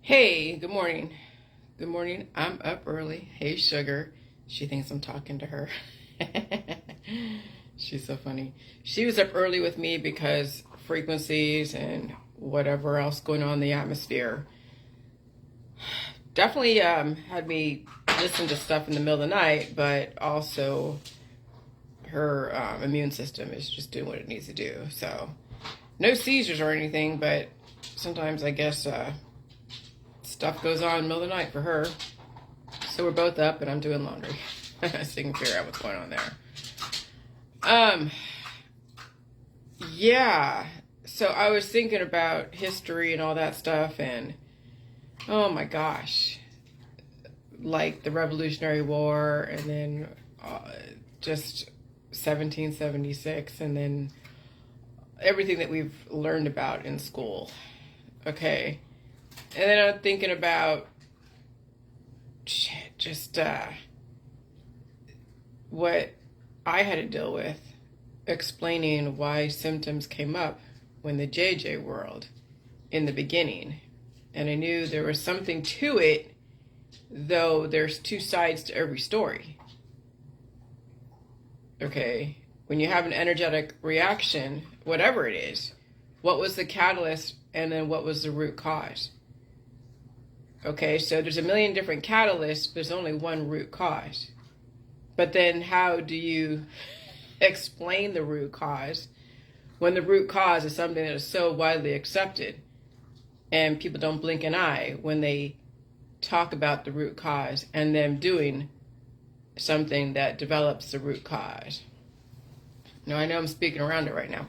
Hey, good morning. Good morning. I'm up early. Hey, sugar. She thinks I'm talking to her. She's so funny. She was up early with me because frequencies and whatever else going on in the atmosphere definitely had me listen to stuff in the middle of the night, but also her immune system is just doing what it needs to do. So no seizures or anything, but sometimes I guess stuff goes on in the middle of the night for her. So we're both up and I'm doing laundry. So you can figure out what's going on there. Yeah. So I was thinking about history and all that stuff, and oh my gosh. Like the Revolutionary War, and then just 1776, and then everything that we've learned about in school. Okay. And then I'm thinking about just what I had to deal with explaining why symptoms came up when the JJ world in the beginning. And I knew there was something to it, though there's two sides to every story. Okay, when you have an energetic reaction, whatever it is, what was the catalyst and then what was the root cause? Okay, so there's a million different catalysts, but there's only one root cause. But then how do you explain the root cause when the root cause is something that is so widely accepted and people don't blink an eye when they talk about the root cause and them doing something that develops the root cause? Now, I know I'm speaking around it right now,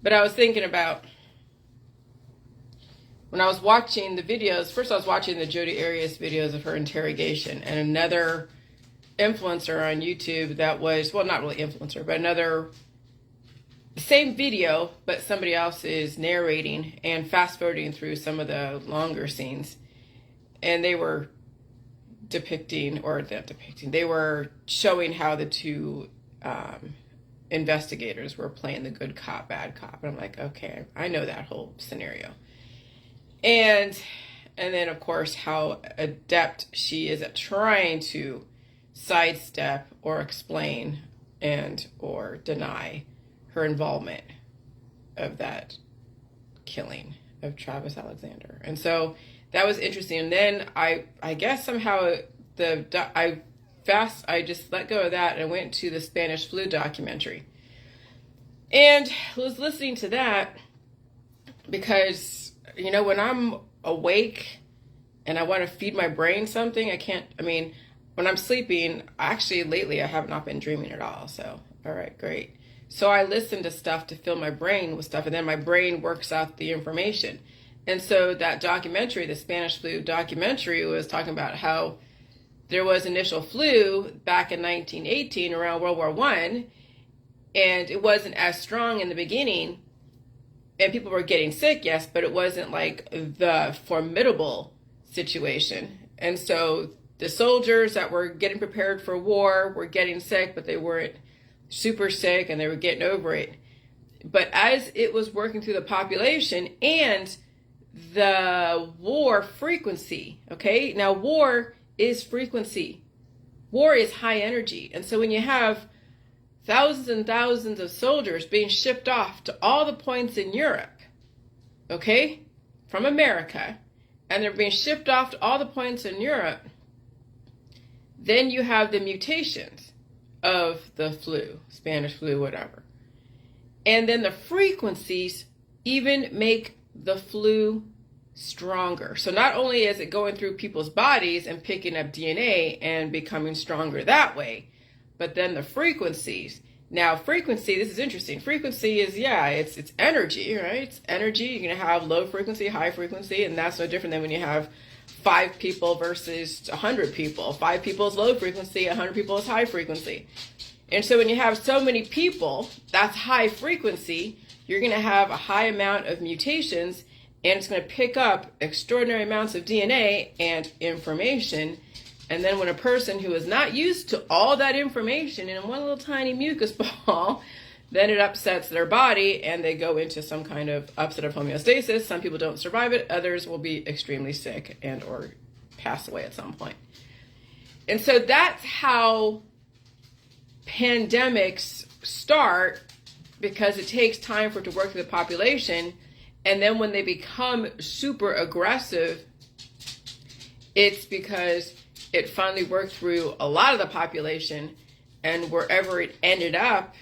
but I was thinking about when I was watching the videos. First I was watching the Jodi Arias videos of her interrogation, and another influencer on YouTube that was, well, not really influencer, but another, same video, but somebody else is narrating and fast forwarding through some of the longer scenes. And they were they were showing how the two investigators were playing the good cop, bad cop. And I'm like, okay, I know that whole scenario. And then, of course, how adept she is at trying to sidestep or explain and or deny her involvement of that killing of Alexander. And so that was interesting. And then I guess somehow I just let go of that and went to the Spanish flu documentary. And was listening to that because, you know, when I'm awake and I want to feed my brain something, when I'm sleeping, actually lately I have not been dreaming at all. So, all right, great. So I listen to stuff to fill my brain with stuff, and then my brain works out the information. And so that documentary, the Spanish flu documentary, was talking about how there was initial flu back in 1918 around World War I, and it wasn't as strong in the beginning. And people were getting sick, yes, but it wasn't like the formidable situation. And so the soldiers that were getting prepared for war were getting sick, but they weren't super sick and they were getting over it. But as it was working through the population and the war frequency, okay? Now, war is frequency. War is high energy. And so when you have thousands and thousands of soldiers being shipped off to all the points in Europe, okay, from America, and they're being shipped off to all the points in Europe, then you have the mutations of the flu, Spanish flu, whatever. And then the frequencies even make the flu stronger. So not only is it going through people's bodies and picking up DNA and becoming stronger that way, but then the frequencies. Now, frequency, this is interesting. Frequency is, it's energy, right? It's energy. You're going to have low frequency, high frequency, and that's no different than when you have 5 people versus 100 people. 5 people is low frequency, 100 people is high frequency. And so when you have so many people, that's high frequency, you're going to have a high amount of mutations, and it's going to pick up extraordinary amounts of DNA and information. And then when a person who is not used to all that information in one little tiny mucus ball then it upsets their body and they go into some kind of upset of homeostasis. Some people don't survive it. Others will be extremely sick and or pass away at some point. And so that's how pandemics start, because it takes time for it to work through the population. And then when they become super aggressive, it's because it finally worked through a lot of the population, and wherever it ended up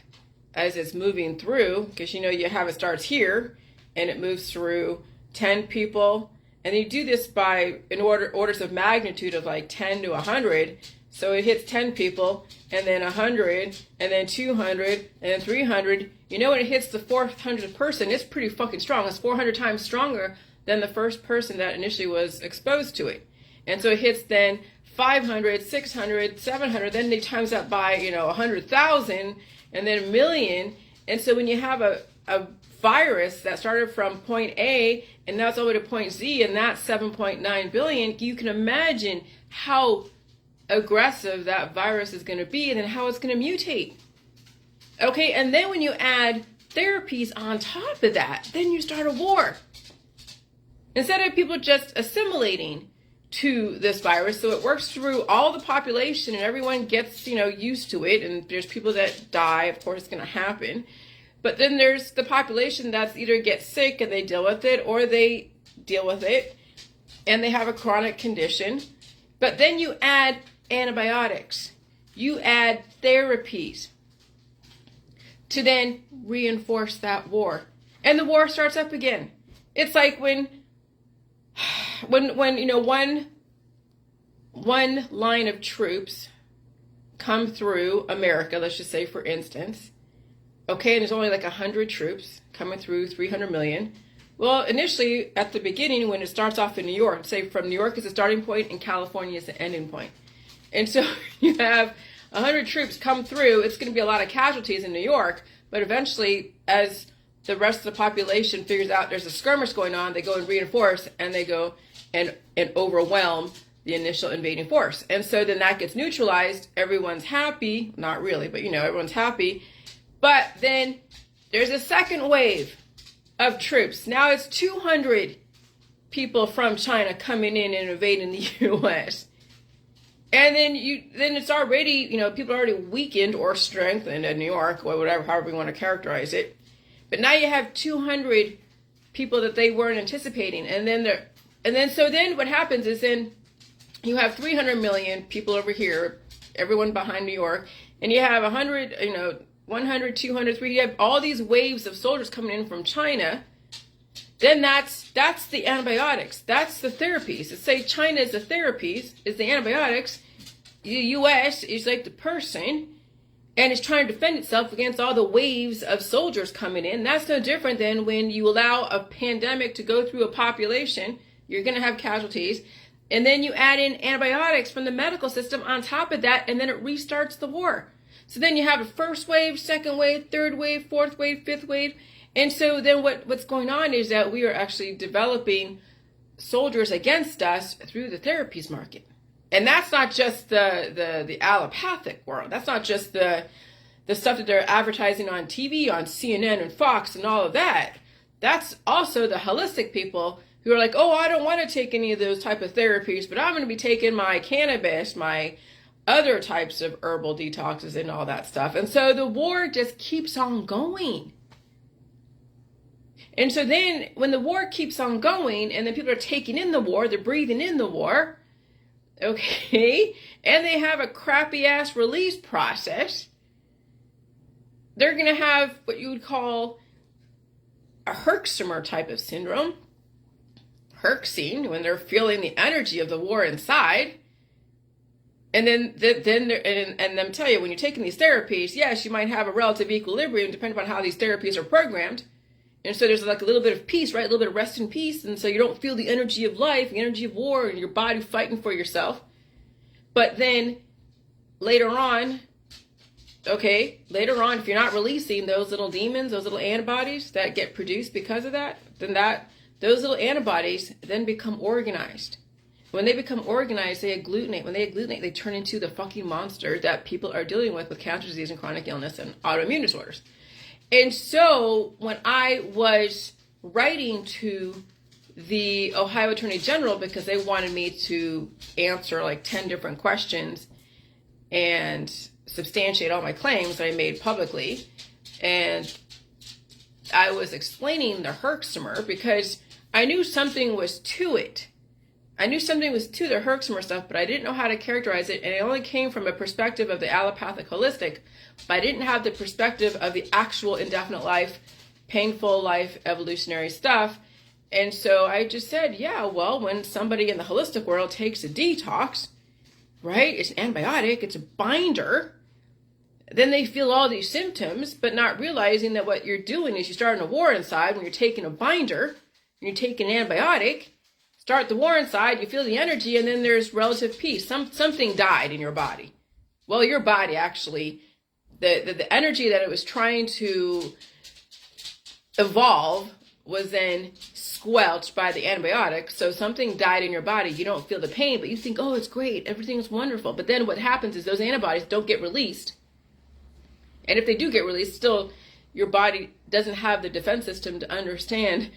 as it's moving through, because you have it starts here and it moves through 10 people, and you do this by orders of magnitude of like 10 to 100. So it hits 10 people, and then 100, and then 200, and then 300. When it hits the 400th person, it's pretty fucking strong. It's 400 times stronger than the first person that initially was exposed to it. And so it hits then 500, 600, 700, then they times that by, 100,000, and then 1 million. And so when you have a virus that started from point A and now it's all the way to point Z, and that's 7.9 billion, you can imagine how aggressive that virus is going to be and then how it's going to mutate. Okay, and then when you add therapies on top of that, then you start a war. Instead of people just assimilating to this virus, so it works through all the population and everyone gets, used to it, and there's people that die, of course it's going to happen. But then there's the population that's either get sick and they deal with it, or they deal with it and they have a chronic condition. But then you add antibiotics, you add therapies to then reinforce that war. And the war starts up again. It's like when one line of troops come through America, let's just say for instance, okay, and there's only like 100 troops coming through 300 million. Well, initially at the beginning, when it starts off in New York, say from New York is the starting point and California is the ending point. And so you have 100 troops come through, it's going to be a lot of casualties in New York, but eventually as the rest of the population figures out there's a skirmish going on, they go and reinforce, and they go and overwhelm the initial invading force. And so then that gets neutralized, everyone's happy, not really, but everyone's happy. But then there's a second wave of troops. Now it's 200 people from China coming in and invading the U.S. And then it's already, people are already weakened or strengthened in New York, or whatever, however you want to characterize it. But now you have 200 people that they weren't anticipating. And then what happens is then you have 300 million people over here, everyone behind New York, and you have 100, 100, 200, 300, you have all these waves of soldiers coming in from China. Then that's the antibiotics. That's the therapies. Let's say China is the therapies, is the antibiotics. The U.S. is like the person, and it's trying to defend itself against all the waves of soldiers coming in. That's no different than when you allow a pandemic to go through a population. You're going to have casualties. And then you add in antibiotics from the medical system on top of that, and then it restarts the war. So then you have a first wave, second wave, third wave, fourth wave, fifth wave. And so then what's going on is that we are actually developing soldiers against us through the therapies market. And that's not just the allopathic world. That's not just the stuff that they're advertising on TV, on CNN and Fox and all of that. That's also the holistic people who are like, oh, I don't want to take any of those type of therapies, but I'm going to be taking my cannabis, my other types of herbal detoxes and all that stuff. And so the war just keeps on going. And so then when the war keeps on going and then people are taking in the war, they're breathing in the war, okay, and they have a crappy ass release process, they're going to have what you would call a Herxheimer type of syndrome, Herxing, when they're feeling the energy of the war inside. And then them tell you, when you're taking these therapies, yes, you might have a relative equilibrium depending on how these therapies are programmed. And so there's like a little bit of peace, right? A little bit of rest and peace. And so you don't feel the energy of life, the energy of war, and your body fighting for yourself. But then later on, if you're not releasing those little demons, those little antibodies that get produced because of that, then those little antibodies then become organized. When they become organized, they agglutinate. When they agglutinate, they turn into the fucking monster that people are dealing with cancer disease and chronic illness and autoimmune disorders. And so when I was writing to the Ohio Attorney General, because they wanted me to answer like 10 different questions and substantiate all my claims that I made publicly, and I was explaining the Herxheimer because I knew something was to it. I knew something was to the Herxheimer stuff, but I didn't know how to characterize it, and it only came from a perspective of the allopathic holistic, but I didn't have the perspective of the actual indefinite life, painful life, evolutionary stuff. And so I just said, yeah, well, when somebody in the holistic world takes a detox, right, it's an antibiotic, it's a binder, then they feel all these symptoms, but not realizing that what you're doing is you're starting a war inside when you're taking a binder, and you're taking an antibiotic. Start the war inside, you feel the energy, and then there's relative peace. Something died in your body. Well, your body actually, the energy that it was trying to evolve was then squelched by the antibiotic. So something died in your body. You don't feel the pain, but you think, oh, it's great, everything's wonderful. But then what happens is those antibodies don't get released. And if they do get released, still your body doesn't have the defense system to understand.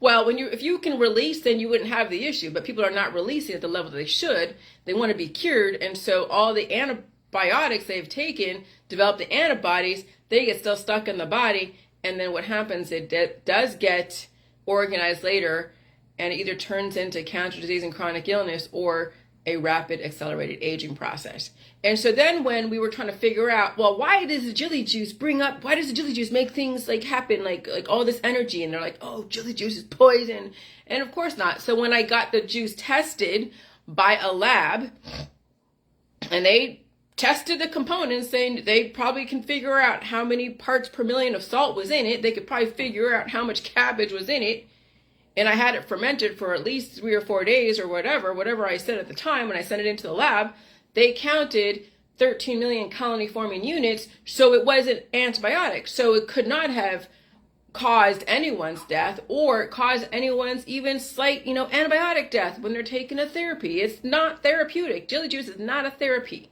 Well, if you can release, then you wouldn't have the issue, but people are not releasing at the level that they should. They want to be cured, and so all the antibiotics they've taken develop the antibodies. They get still stuck in the body, and then what happens, it does get organized later, and it either turns into cancer, disease, and chronic illness, or a rapid accelerated aging process. And so then when we were trying to figure out, well, why does the jelly juice make things like happen, like all this energy? And they're like, oh, jelly juice is poison. And of course not. So when I got the juice tested by a lab, and they tested the components, saying they probably can figure out how many parts per million of salt was in it. They could probably figure out how much cabbage was in it. And I had it fermented for at least 3 or 4 days or whatever I said at the time when I sent it into the lab. They counted 13 million colony forming units, so it was an antibiotic. So it could not have caused anyone's death or caused anyone's even slight, antibiotic death when they're taking a therapy. It's not therapeutic. Jelly juice is not a therapy.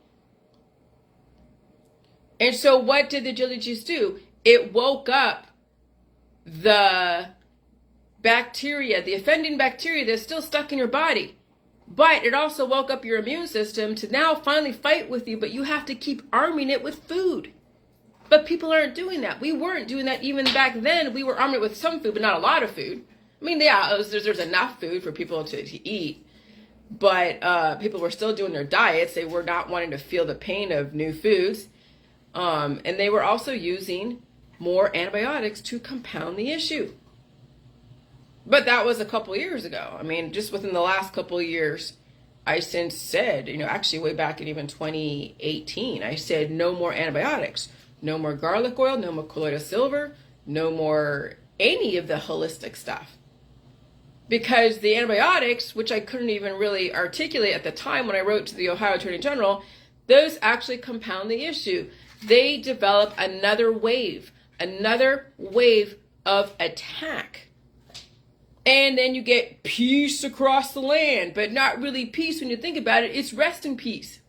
And so what did the jelly juice do? It woke up the bacteria, the offending bacteria that's still stuck in your body. But it also woke up your immune system to now finally fight with you, but you have to keep arming it with food. But people aren't doing that. We weren't doing that even back then. We were arming it with some food, but not a lot of food. I mean, yeah, there's enough food for people to eat, but people were still doing their diets. They were not wanting to feel the pain of new foods. And they were also using more antibiotics to compound the issue. But that was a couple years ago. I mean, just within the last couple of years, I since said, actually way back in even 2018, I said no more antibiotics, no more garlic oil, no more colloidal silver, no more any of the holistic stuff. Because the antibiotics, which I couldn't even really articulate at the time when I wrote to the Ohio Attorney General, those actually compound the issue. They develop another wave of attack. And then you get peace across the land, but not really peace when you think about it. It's rest in peace.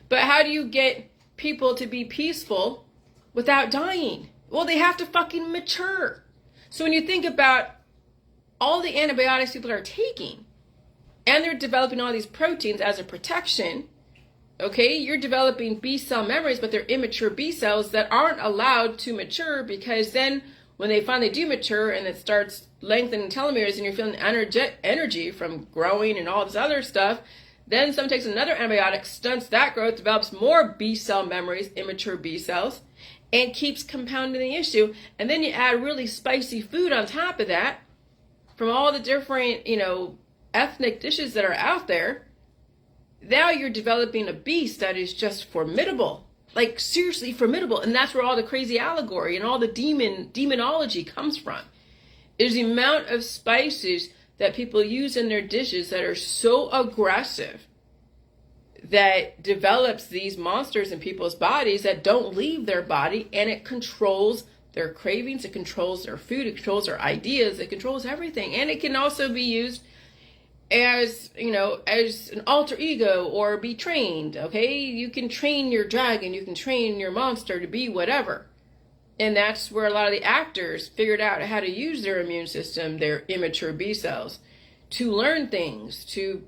But how do you get people to be peaceful without dying? Well, they have to fucking mature. So when you think about all the antibiotics people are taking, and they're developing all these proteins as a protection, okay, you're developing B cell memories, but they're immature B cells that aren't allowed to mature, because then when they finally do mature and it starts lengthening telomeres and you're feeling energy from growing and all this other stuff, then someone takes another antibiotic, stunts that growth, develops more B cell memories, immature B cells, and keeps compounding the issue. And then you add really spicy food on top of that from all the different, ethnic dishes that are out there. Now you're developing a beast that is just formidable. Like, seriously formidable. And that's where all the crazy allegory and all the demonology comes from. Is the amount of spices that people use in their dishes that are so aggressive that develops these monsters in people's bodies that don't leave their body, and it controls their cravings, it controls their food, it controls their ideas, it controls everything. And it can also be used as, you know, as an alter ego or be trained, okay? You can train your dragon, you can train your monster to be whatever. And that's where a lot of the actors figured out how to use their immune system, their immature B cells, to learn things, to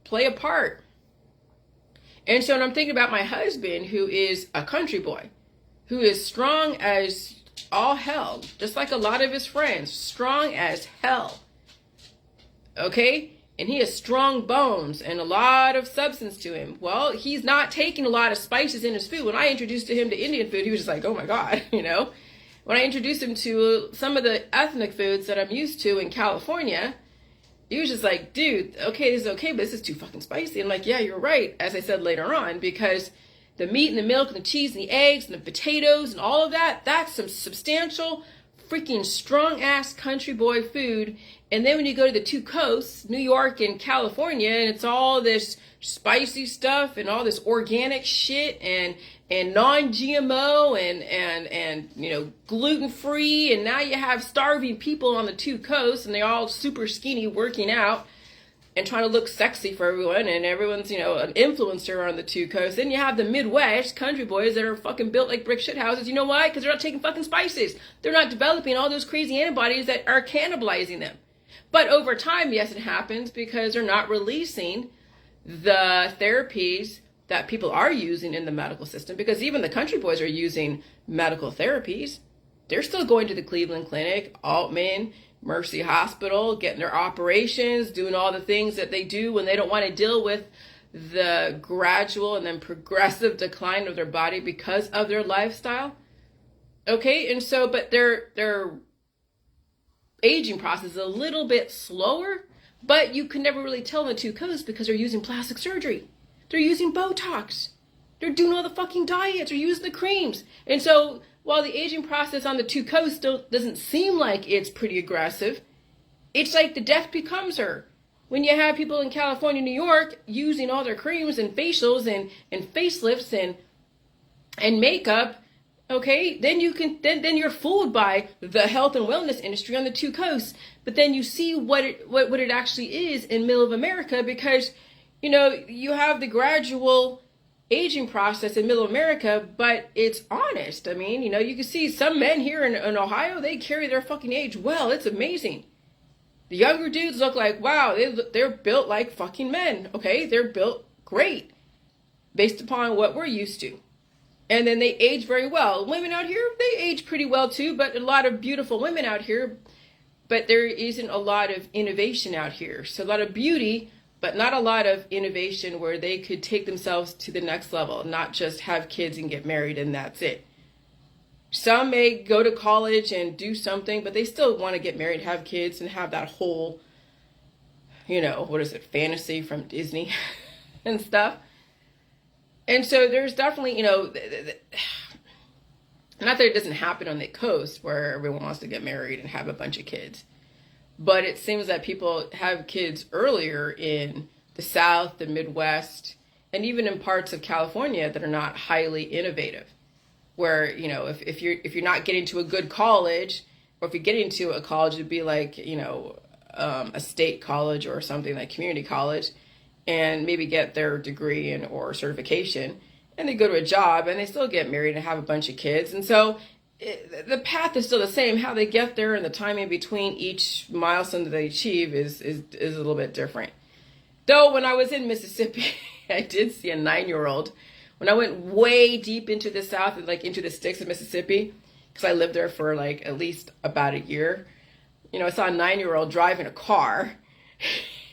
play a part. And so when I'm thinking about my husband, who is a country boy, who is strong as all hell, just like a lot of his friends, strong as hell. Okay? And he has strong bones and a lot of substance to him. Well, he's not taking a lot of spices in his food. When I introduced him to Indian food, he was just like, oh my God, you know? When I introduced him to some of the ethnic foods that I'm used to in California, he was just like, dude, okay, this is okay, but this is too fucking spicy. I'm like, yeah, you're right, as I said later on, because the meat and the milk and the cheese and the eggs and the potatoes and all of that, that's some substantial, freaking strong-ass country boy food. And then when you go to the two coasts, New York and California, and it's all this spicy stuff and all this organic shit and non-GMO and you know, gluten-free, and now you have starving people on the two coasts, and they're all super skinny working out and trying to look sexy for everyone, and everyone's, you know, an influencer on the two coasts. Then you have the Midwest country boys that are fucking built like brick shit houses. You know why? Because they're not taking fucking spices. They're not developing all those crazy antibodies that are cannibalizing them. But over time, yes, it happens because they're not releasing the therapies that people are using in the medical system, because even the country boys are using medical therapies. They're still going to the Cleveland Clinic, Altman, Mercy Hospital, getting their operations, doing all the things that they do when they don't want to deal with the gradual and then progressive decline of their body because of their lifestyle. Okay, and so, but their aging process is a little bit slower, but you can never really tell the two coasts because they're using plastic surgery. They're using Botox. They're doing all the fucking diets. They're using the creams. And so while the aging process on the two coasts still doesn't seem like it's pretty aggressive, it's like the death becomes her. When you have people in California, New York using all their creams and facials and facelifts and makeup, okay, then you can then you're fooled by the health and wellness industry on the two coasts. But then you see what it actually is in middle of America, because you know, you have the gradual aging process in middle America, but it's honest. I mean, you know, you can see some men here in Ohio, they carry their fucking age well. It's amazing. The younger dudes look like, wow, they're built like fucking men. Okay, they're built great based upon what we're used to. And then they age very well. Women out here, they age pretty well too, but a lot of beautiful women out here, but there isn't a lot of innovation out here. So a lot of beauty, but not a lot of innovation where they could take themselves to the next level, not just have kids and get married and that's it. Some may go to college and do something, but they still want to get married, have kids, and have that whole, you know, what is it, fantasy from Disney and stuff. And so there's definitely, you know, not that it doesn't happen on the coast where everyone wants to get married and have a bunch of kids. But it seems that people have kids earlier in the South, the Midwest, and even in parts of California that are not highly innovative. Where, you know, if you're not getting to a good college, or if you're getting to a college, it'd be like, you know, a state college or something like community college, and maybe get their degree or certification, and they go to a job and they still get married and have a bunch of kids. And so the path is still the same. How they get there and the time in between each milestone that they achieve is a little bit different. Though when I was in Mississippi, I did see a 9-year-old. When I went way deep into the South, like into the sticks of Mississippi, because I lived there for like at least about a year, you know, I saw a 9-year-old driving a car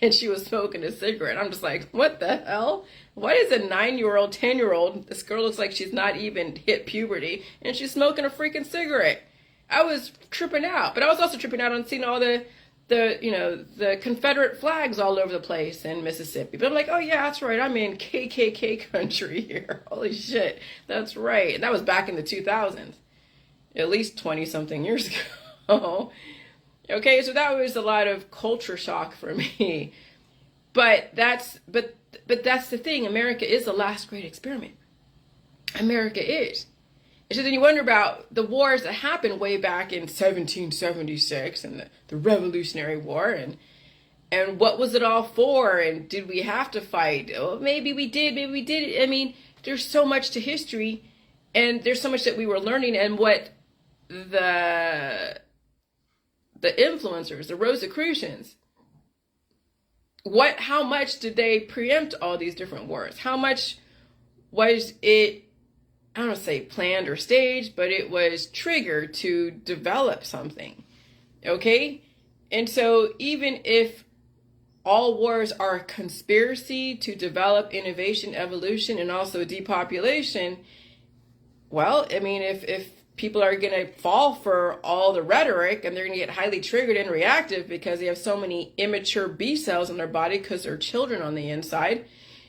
and she was smoking a cigarette. I'm just like, what the hell? What is a 9-year-old, 10-year-old? This girl looks like she's not even hit puberty, and she's smoking a freaking cigarette. I was tripping out, but I was also tripping out on seeing all the you know, the Confederate flags all over the place in Mississippi. But I'm like, oh yeah, that's right. I'm in KKK country here. Holy shit, that's right. And that was back in the 2000s, at least 20 something years ago. Okay, so that was a lot of culture shock for me. But that's the thing. America is the last great experiment. America is. And so then you wonder about the wars that happened way back in 1776 and the Revolutionary War And what was it all for? And did we have to fight? Oh, maybe we did, maybe we didn't. I mean, there's so much to history, and there's so much that we were learning, and what the influencers, the Rosicrucians, how much did they preempt all these different wars? How much was it, I don't want to say planned or staged, but it was triggered to develop something, okay? And so even if all wars are a conspiracy to develop innovation, evolution, and also depopulation, well, I mean, if people are going to fall for all the rhetoric and they're going to get highly triggered and reactive because they have so many immature B cells in their body because they're children on the inside,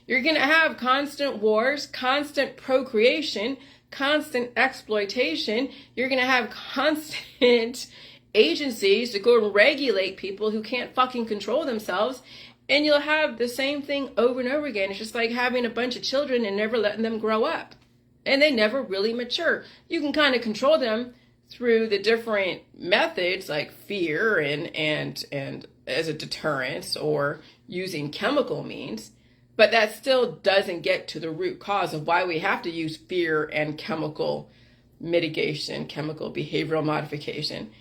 you're going to have constant wars, constant procreation, constant exploitation. You're going to have constant agencies to go and regulate people who can't fucking control themselves. And you'll have the same thing over and over again. It's just like having a bunch of children and never letting them grow up. And they never really mature. You can kind of control them through the different methods like fear and as a deterrence or using chemical means. But that still doesn't get to the root cause of why we have to use fear and chemical mitigation, chemical behavioral modification.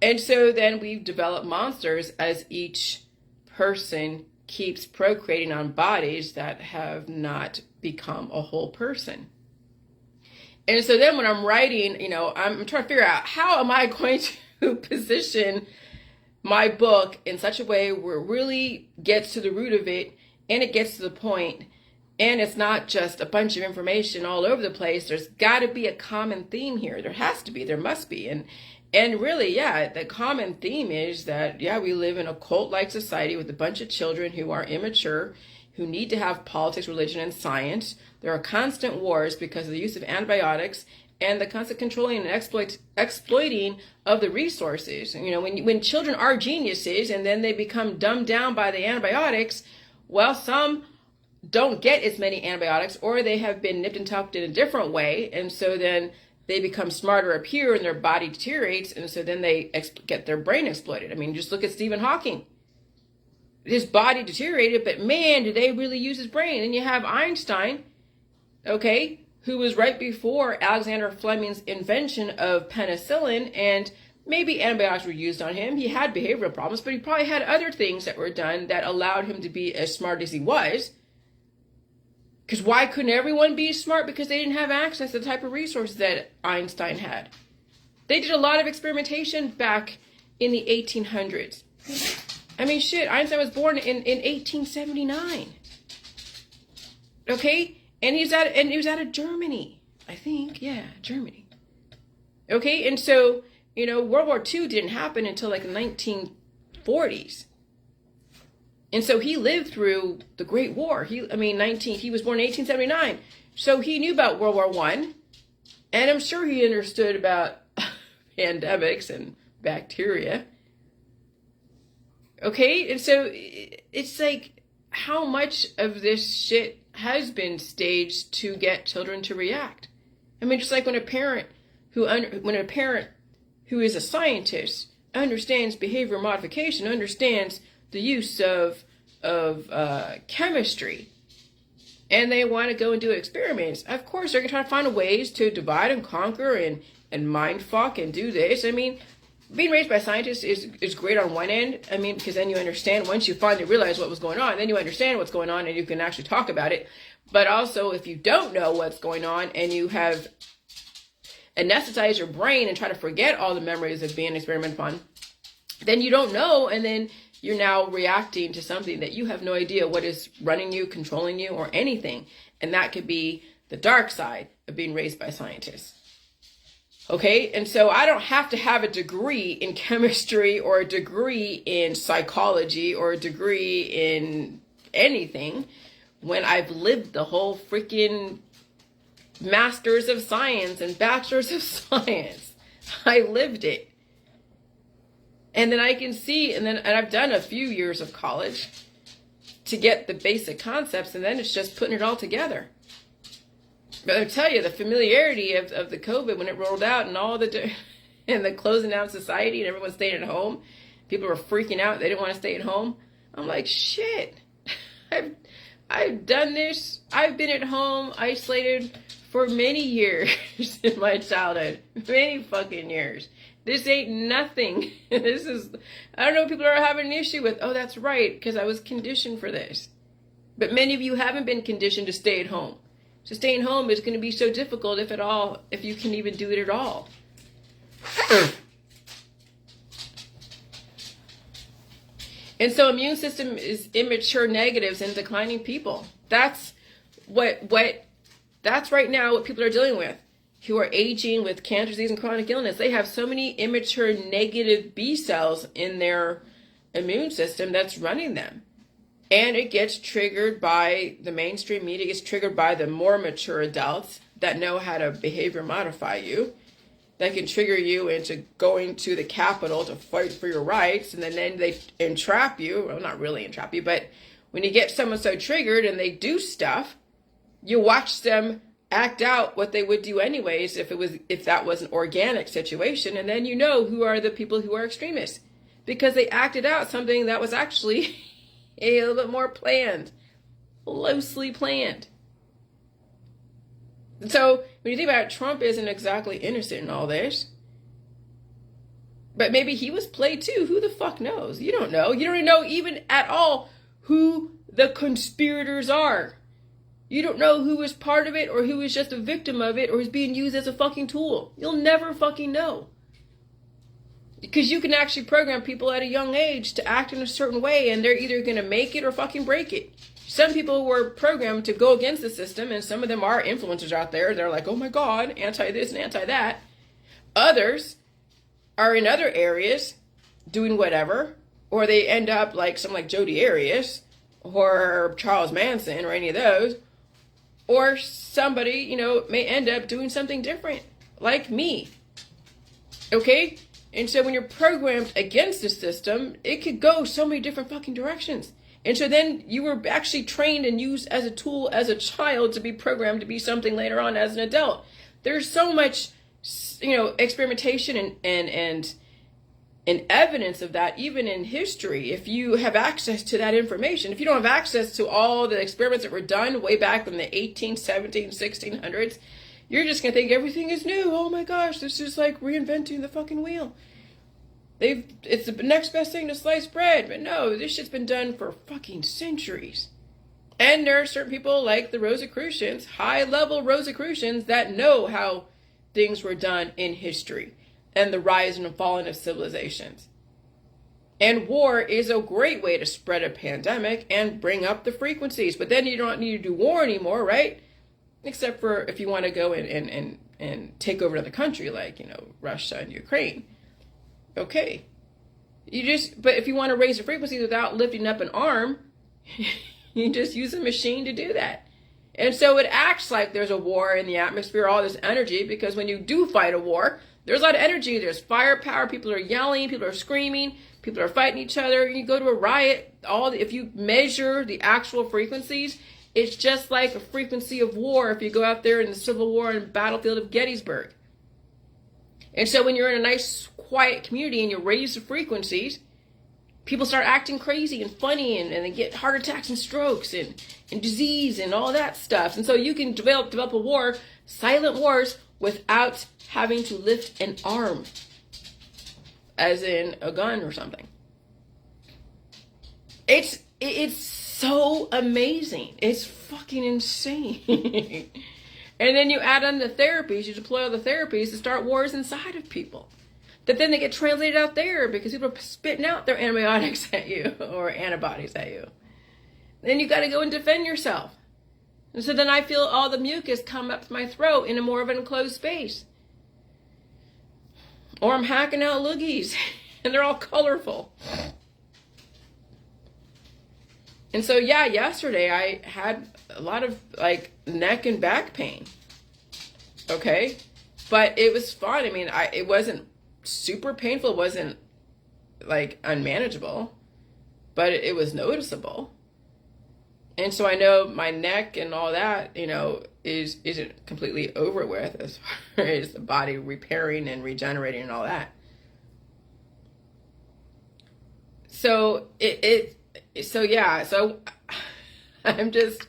And so then we've developed monsters as each person keeps procreating on bodies that have not become a whole person. And so then when I'm writing, I'm trying to figure out how am I going to position my book in such a way where it really gets to the root of it and it gets to the point, and it's not just a bunch of information all over the place. There's got to be a common theme here. There has to be. There must be. And really, yeah, the common theme is that, yeah, we live in a cult-like society with a bunch of children who are immature, who need to have politics, religion, and science. There are constant wars because of the use of antibiotics and the constant controlling and exploiting of the resources. When children are geniuses and then they become dumbed down by the antibiotics, well, some don't get as many antibiotics, or they have been nipped and tucked in a different way, and so then they become smarter up here and their body deteriorates, and so then they get their brain exploited. I mean, just look at Stephen Hawking. His body deteriorated, but man, did they really use his brain. And you have Einstein, okay, who was right before Alexander Fleming's invention of penicillin, and maybe antibiotics were used on him. He had behavioral problems, but he probably had other things that were done that allowed him to be as smart as he was. Because why couldn't everyone be smart? Because they didn't have access to the type of resources that Einstein had. They did a lot of experimentation back in the 1800s. I mean, shit, Einstein was born in 1879. Okay? And he was out of Germany. I think, yeah, Germany. Okay? And so, World War II didn't happen until like the 1940s. And so he lived through the Great War. He was born in 1879. So he knew about World War I. And I'm sure he understood about pandemics and bacteria. Okay? And so it's like, how much of this shit has been staged to get children to react? I mean, just like when a parent who is a scientist understands behavior modification, understands the use of chemistry, and they want to go and do experiments, of course they're going to try to find ways to divide and conquer and mind fuck and do this. I mean, being raised by scientists is great on one end. I mean, because then you understand, once you finally realize what was going on, then you understand what's going on and you can actually talk about it. But also, if you don't know what's going on and you have anesthetized your brain and try to forget all the memories of being experimented upon, then you don't know, and then you're now reacting to something that you have no idea what is running you, controlling you, or anything. And that could be the dark side of being raised by scientists. Okay? And so I don't have to have a degree in chemistry or a degree in psychology or a degree in anything when I've lived the whole freaking masters of science and bachelors of science. I lived it. And then I can see, and I've done a few years of college to get the basic concepts, and then it's just putting it all together. But I tell you, the familiarity of the COVID when it rolled out and and the closing down society and everyone staying at home, people were freaking out. They didn't want to stay at home. I'm like, shit. I've done this. I've been at home isolated for many years in my childhood. Many fucking years. This ain't nothing. This is, I don't know what people are having an issue with. Oh, that's right, because I was conditioned for this. But many of you haven't been conditioned to stay at home. So staying home is going to be so difficult, if at all, if you can even do it at all. And so immune system is immature negatives and declining people. That's that's right now what people are dealing with, who are aging with cancer, disease, and chronic illness. They have so many immature negative B cells in their immune system that's running them. And it gets triggered by the mainstream media, gets triggered by the more mature adults that know how to behavior modify you, that can trigger you into going to the Capitol to fight for your rights. And then they entrap you. Well, not really entrap you, but when you get someone so triggered and they do stuff, you watch them act out what they would do anyways if that was an organic situation. And then you know who are the people who are extremists, because they acted out something that was actually a little bit more planned, loosely planned. So when you think about it, Trump isn't exactly innocent in all this. But maybe he was played too. Who the fuck knows? You don't know. You don't know even at all who the conspirators are. You don't know who was part of it or who was just a victim of it or is being used as a fucking tool. You'll never fucking know. Because you can actually program people at a young age to act in a certain way, and they're either going to make it or fucking break it. Some people were programmed to go against the system, and some of them are influencers out there. They're like, oh my God, anti this and anti that. Others are in other areas doing whatever, or they end up like someone like Jodi Arias or Charles Manson or any of those, or somebody, may end up doing something different, like me. Okay? And so when you're programmed against the system, it could go so many different fucking directions. And so then you were actually trained and used as a tool as a child to be programmed to be something later on as an adult. There's so much, experimentation and evidence of that, even in history. If you have access to that information, if you don't have access to all the experiments that were done way back in the 18, 17, 1600s, you're just going to think everything is new. Oh my gosh, this is like reinventing the fucking wheel. It's the next best thing to sliced bread. But no, this shit's been done for fucking centuries. And there are certain people like the Rosicrucians, high-level Rosicrucians, that know how things were done in history and the rise and falling of civilizations. And war is a great way to spread a pandemic and bring up the frequencies. But then you don't need to do war anymore, right? Except for if you want to go and take over another country like, Russia and Ukraine. Okay. But if you want to raise the frequency without lifting up an arm, you just use a machine to do that. And so it acts like there's a war in the atmosphere, all this energy, because when you do fight a war, there's a lot of energy. There's firepower. People are yelling. People are screaming. People are fighting each other. You go to a riot. If you measure the actual frequencies, it's just like a frequency of war if you go out there in the Civil War and battlefield of Gettysburg. And so when you're in a nice, quiet community and you raise the frequencies, people start acting crazy and funny, and they get heart attacks and strokes and disease and all that stuff. And so you can develop a war, silent wars, without having to lift an arm, as in a gun or something. It's so amazing. It's fucking insane. And then you add on the therapies, you deploy all the therapies to start wars inside of people. That then they get translated out there because people are spitting out their antibiotics at you or antibodies at you. Then you got to go and defend yourself. And so then I feel all the mucus come up my throat in a more of an enclosed space. Or I'm hacking out loogies and they're all colorful. And so, yesterday I had a lot of neck and back pain. Okay. But it was fun. I mean, it wasn't super painful. It wasn't unmanageable, but it was noticeable. And so I know my neck and all that, isn't completely over with as far as the body repairing and regenerating and all that. So so yeah, so I'm just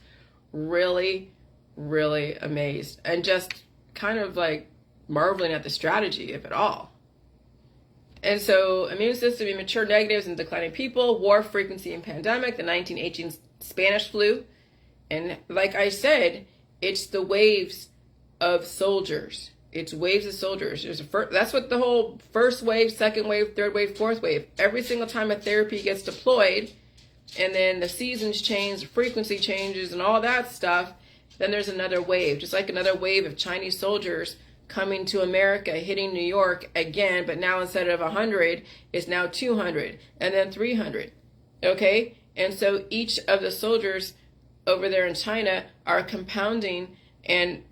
really, really amazed and just kind of like marveling at the strategy of it all. And so immune system, immature negatives and declining people, war frequency and pandemic, the 1918 Spanish flu. And like I said, it's the waves of soldiers. It's waves of soldiers. That's what the whole first wave, second wave, third wave, fourth wave. Every single time a therapy gets deployed, and then the seasons change, the frequency changes, and all that stuff, then there's another wave. Just like another wave of Chinese soldiers coming to America, hitting New York again, but now instead of 100, it's now 200, and then 300. Okay? And so each of the soldiers over there in China are compounding and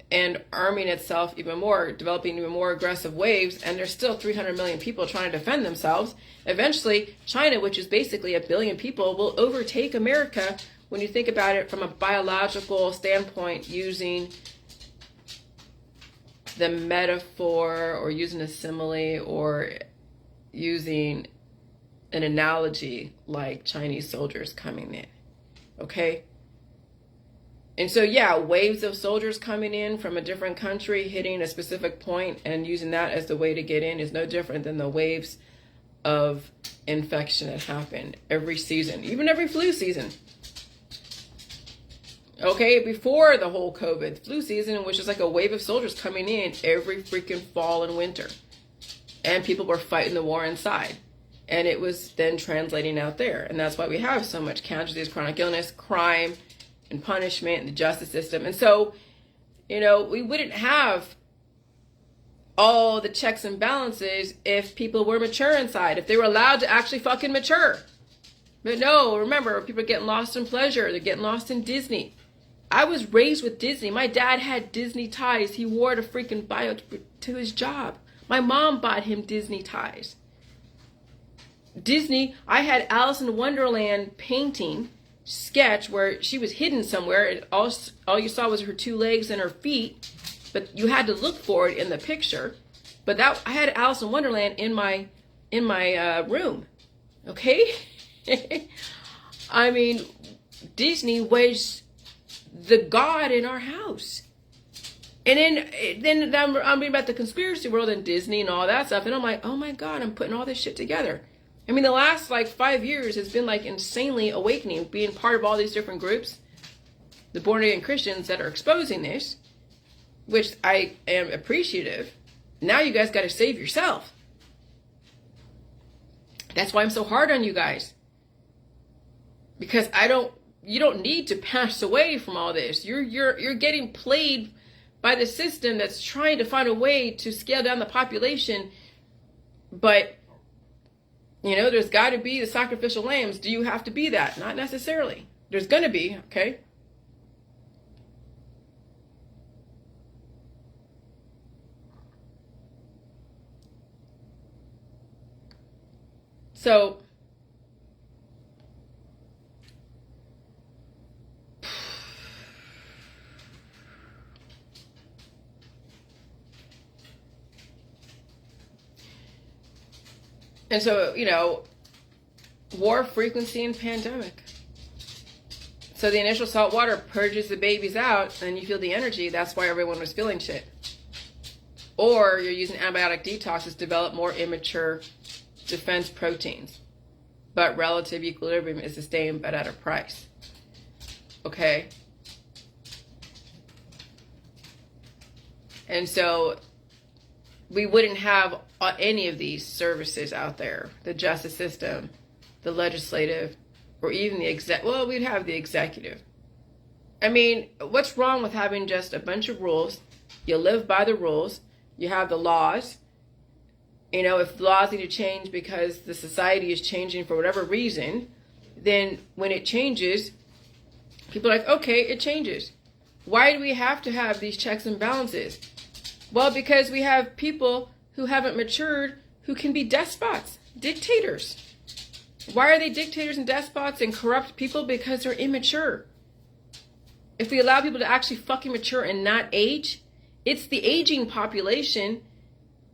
arming itself even more, developing even more aggressive waves, and there's still 300 million people trying to defend themselves. Eventually, China, which is basically 1 billion people, will overtake America when you think about it from a biological standpoint, using the metaphor or using a simile or using an analogy like Chinese soldiers coming in. Okay? And so, yeah, waves of soldiers coming in from a different country, hitting a specific point and using that as the way to get in is no different than the waves of infection that happen every season, even every flu season. Okay, before the whole COVID flu season, which is like a wave of soldiers coming in every freaking fall and winter. And people were fighting the war inside. And it was then translating out there. And that's why we have so much casualties, chronic illness, crime, and punishment in the justice system. And so, you know, we wouldn't have all the checks and balances if people were mature inside, if they were allowed to actually fucking mature. But no, remember, people are getting lost in pleasure. They're getting lost in Disney. I was raised with Disney. My dad had Disney ties. He wore the freaking bio to his job. My mom bought him Disney ties. Disney, I had Alice in Wonderland painting sketch where she was hidden somewhere, and all you saw was her 2 legs and her feet, but you had to look for it in the picture. But that I had Alice in Wonderland in my room. Okay? I mean, Disney was the god in our house. And then I'm reading about the conspiracy world and Disney and all that stuff, and I'm like, oh my God, I'm putting all this shit together. I mean, the last like 5 years has been like insanely awakening, being part of all these different groups, the born again Christians that are exposing this, which I am appreciative. Now you guys got to save yourself. That's why I'm so hard on you guys. Because you don't need to pass away from all this. You're getting played by the system that's trying to find a way to scale down the population. But you know, there's got to be the sacrificial lambs. Do you have to be that? Not necessarily. There's going to be, okay? So, and so, you know, war frequency and pandemic. So the initial salt water purges the babies out, and you feel the energy. That's why everyone was feeling shit. Or you're using antibiotic detoxes to develop more immature defense proteins. But relative equilibrium is sustained, but at a price. Okay? And so we wouldn't have any of these services out there. The justice system, the legislative, or even the well, we'd have the executive. I mean, what's wrong with having just a bunch of rules? You live by the rules. You have the laws. You know, if laws need to change because the society is changing for whatever reason, then when it changes, people are like, okay, it changes. Why do we have to have these checks and balances? Well, because we have people who haven't matured who can be despots, dictators. Why are they dictators and despots and corrupt people? Because they're immature. If we allow people to actually fucking mature and not age, it's the aging population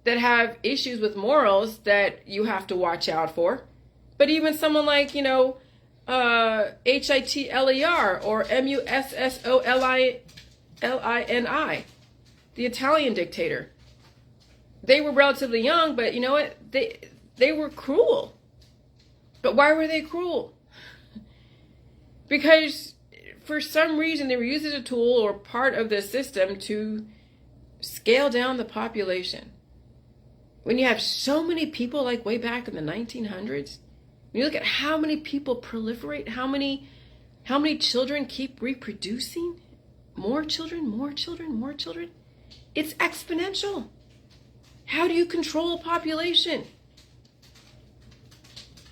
that have issues with morals that you have to watch out for. But even someone like, you know, Hitler or Mussolini, the Italian dictator. They were relatively young, but you know what? They were cruel. But why were they cruel? Because for some reason they were used as a tool or part of the system to scale down the population. When you have so many people, like way back in the 1900s, when you look at how many people proliferate, how many children keep reproducing, more children, more children, more children, it's exponential. How do you control a population?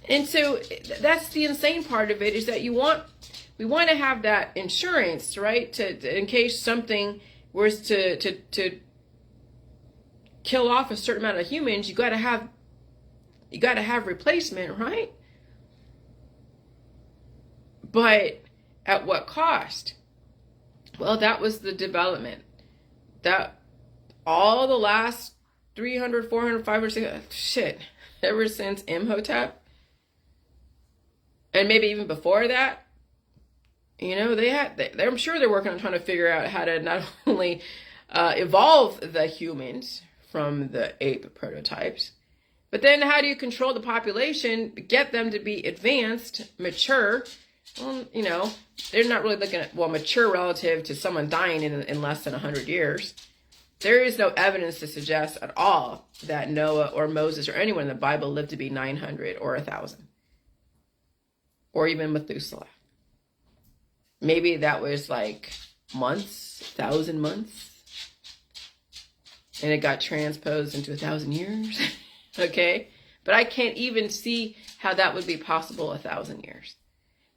And so that's the insane part of it, is that we want to have that insurance, right? To in case something was to kill off a certain amount of humans, you got to have replacement, right? But at what cost? Well, that was the development. That all the last 300, 400, 500, 600, shit, ever since Imhotep, and maybe even before that, you know, I'm sure they're working on trying to figure out how to not only evolve the humans from the ape prototypes, but then how do you control the population, get them to be advanced, mature? Well, you know, they're not really looking at, mature relative to someone dying in less than 100 years. There is no evidence to suggest at all that Noah or Moses or anyone in the Bible lived to be 900 or 1,000. Or even Methuselah. Maybe that was like months, 1,000 months. And it got transposed into 1,000 years. Okay? But I can't even see how that would be possible 1,000 years.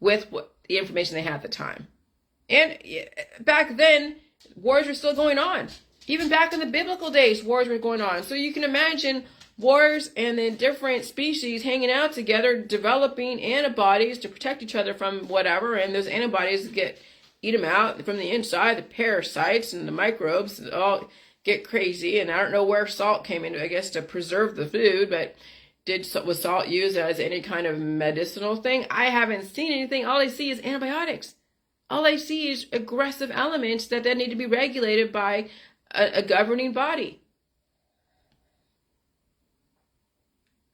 With the information they had at the time. And back then, wars were still going on. Even back in the biblical days, wars were going on. So you can imagine wars and then different species hanging out together, developing antibodies to protect each other from whatever. And those antibodies eat them out from the inside. The parasites and the microbes all get crazy. And I don't know where salt came into, I guess, to preserve the food. But was salt used as any kind of medicinal thing? I haven't seen anything. All I see is antibiotics. All I see is aggressive elements that then need to be regulated by a governing body.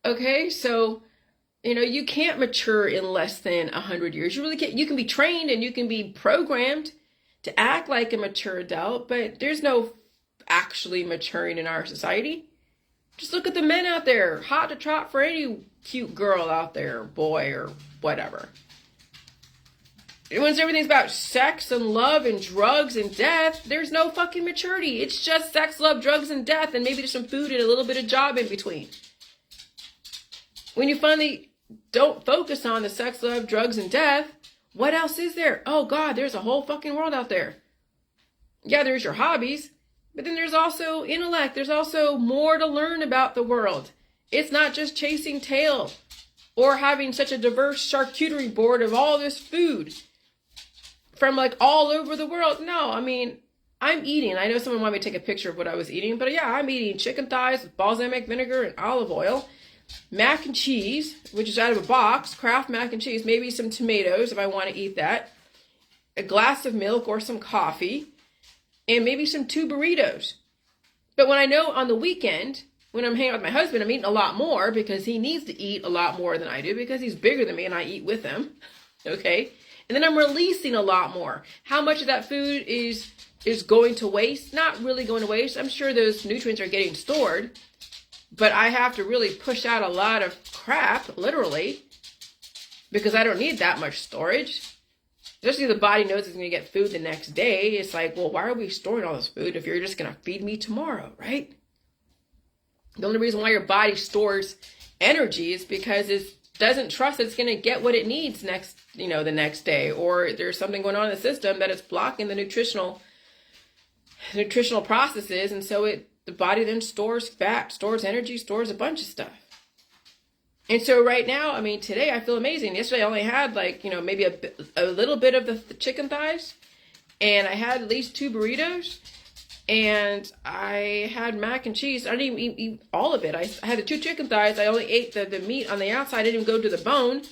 Okay, so, you know, you can't mature in less than 100 years. You really can't. You can be trained and you can be programmed to act like a mature adult, but there's no actually maturing in our society. Just look at the men out there, hot to trot for any cute girl out there, boy or whatever. Once everything's about sex and love and drugs and death, there's no fucking maturity. It's just sex, love, drugs, and death, and maybe there's some food and a little bit of job in between. When you finally don't focus on the sex, love, drugs, and death, what else is there? Oh God, there's a whole fucking world out there. Yeah, there's your hobbies, but then there's also intellect. There's also more to learn about the world. It's not just chasing tail or having such a diverse charcuterie board of all this food from like all over the world. No, I mean, I'm eating. I know someone wanted me to take a picture of what I was eating, but yeah, I'm eating chicken thighs with balsamic vinegar and olive oil, mac and cheese, which is out of a box, Kraft mac and cheese, maybe some tomatoes if I want to eat that, a glass of milk or some coffee, and maybe some 2 burritos. But when I know on the weekend, when I'm hanging out with my husband, I'm eating a lot more because he needs to eat a lot more than I do because he's bigger than me and I eat with him. Okay? And then I'm releasing a lot more. How much of that food is going to waste? Not really going to waste. I'm sure those nutrients are getting stored. But I have to really push out a lot of crap, literally, because I don't need that much storage. Especially if the body knows it's going to get food the next day. It's like, well, why are we storing all this food if you're just going to feed me tomorrow, right? The only reason why your body stores energy is because it doesn't trust that it's going to get what it needs the next day, or there's something going on in the system that is blocking the nutritional processes, and so the body then stores fat, stores energy, stores a bunch of stuff. And so right now, I mean, today I feel amazing. Yesterday I only had maybe a little bit of the chicken thighs, and I had at least 2 burritos, and I had mac and cheese. I didn't even eat all of it. I had the 2 chicken thighs. I only ate the meat on the outside. I didn't even go to the bone.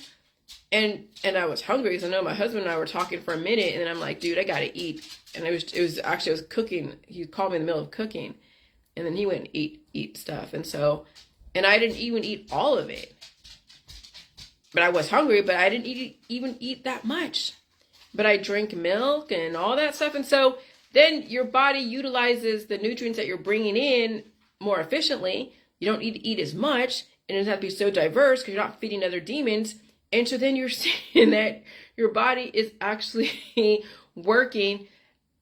And I was hungry because I know my husband and I were talking for a minute, and then I'm like, dude, I gotta eat. And it was actually, I was cooking. He called me in the middle of cooking, and then he went and eat stuff. And I didn't even eat all of it. But I was hungry, but I didn't even eat that much. But I drink milk and all that stuff. And so then your body utilizes the nutrients that you're bringing in more efficiently. You don't need to eat as much, and it doesn't have to be so diverse because you're not feeding other demons. And so then you're seeing that your body is actually working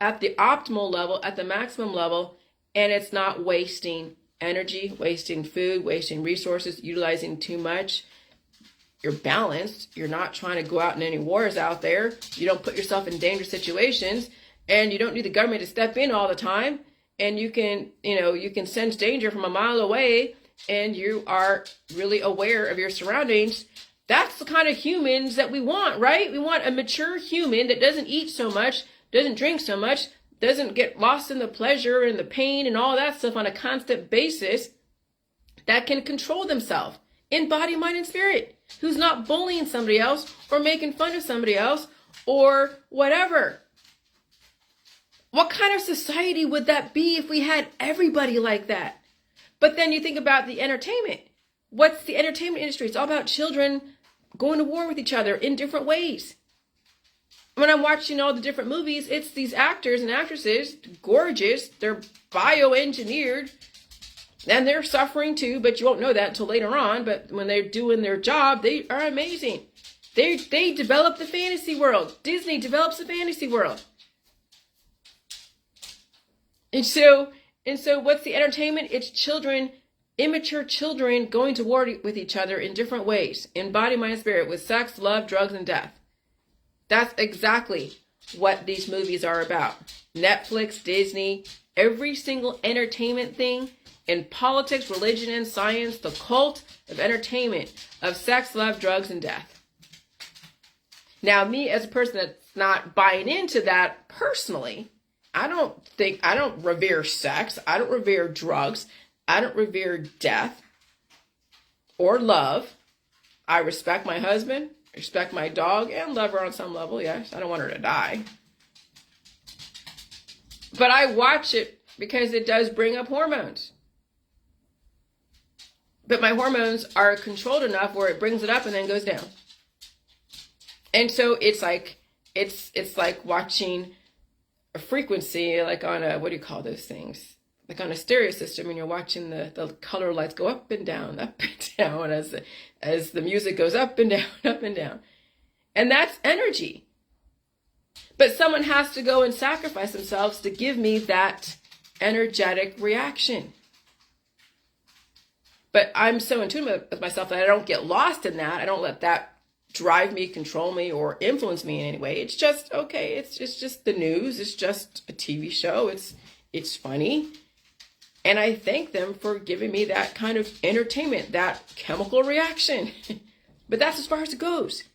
at the optimal level, at the maximum level, and it's not wasting energy, wasting food, wasting resources, utilizing too much. You're balanced. You're not trying to go out in any wars out there. You don't put yourself in dangerous situations, and you don't need the government to step in all the time. And you can sense danger from a mile away, and you are really aware of your surroundings. That's the kind of humans that we want, right? We want a mature human that doesn't eat so much, doesn't drink so much, doesn't get lost in the pleasure and the pain and all that stuff on a constant basis, that can control themselves in body, mind, and spirit, who's not bullying somebody else or making fun of somebody else or whatever. What kind of society would that be if we had everybody like that? But then you think about the entertainment. What's the entertainment industry? It's all about children going to war with each other in different ways. When I'm watching all the different movies, it's these actors and actresses, gorgeous, they're bioengineered, and they're suffering too, but you won't know that until later on. But when they're doing their job, they are amazing. They develop the fantasy world. Disney develops the fantasy world. And so what's the entertainment? It's children, immature children going to war with each other in different ways, in body, mind, and spirit, with sex, love, drugs, and death. That's exactly what these movies are about. Netflix, Disney, every single entertainment thing in politics, religion, and science, the cult of entertainment, of sex, love, drugs, and death. Now, me as a person that's not buying into that personally, I don't revere sex. I don't revere drugs. I don't revere death or love. I respect my husband, respect my dog, and love her on some level. Yes, I don't want her to die. But I watch it because it does bring up hormones. But my hormones are controlled enough where it brings it up and then goes down. And so it's like watching a frequency, like on a, what do you call those things? Like on a stereo system, and you're watching the color lights go up and down as the music goes up and down, up and down. And that's energy. But someone has to go and sacrifice themselves to give me that energetic reaction. But I'm so in tune with myself that I don't get lost in that. I don't let that drive me, control me, or influence me in any way. It's just, okay, it's just the news. It's just a TV show. It's funny. And I thank them for giving me that kind of entertainment, that chemical reaction. But that's as far as it goes.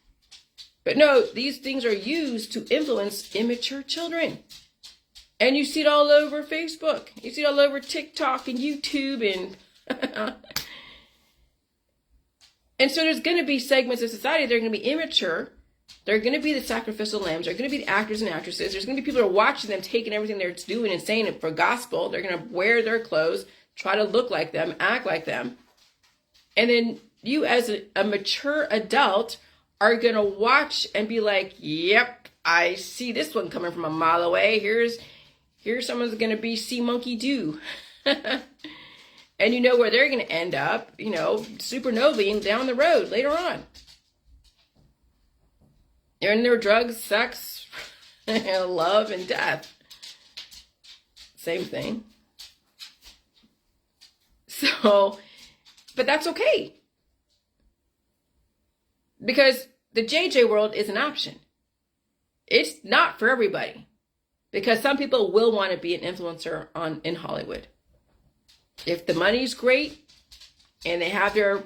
But no, these things are used to influence immature children. And you see it all over Facebook. You see it all over TikTok and YouTube and... And so there's going to be segments of society that are going to be immature. They're going to be the sacrificial lambs. They're going to be the actors and actresses. There's going to be people that are watching them, taking everything they're doing and saying it for gospel. They're going to wear their clothes, try to look like them, act like them. And then you as a mature adult are going to watch and be like, yep, I see this one coming from a mile away. Here's someone's going to be sea monkey do. And you know where they're going to end up, supernovaing down the road later on. They're in their drugs, sex, love, and death. Same thing. So, but that's okay. Because the JJ world is an option. It's not for everybody. Because some people will want to be an influencer in Hollywood. If the money's great and they have their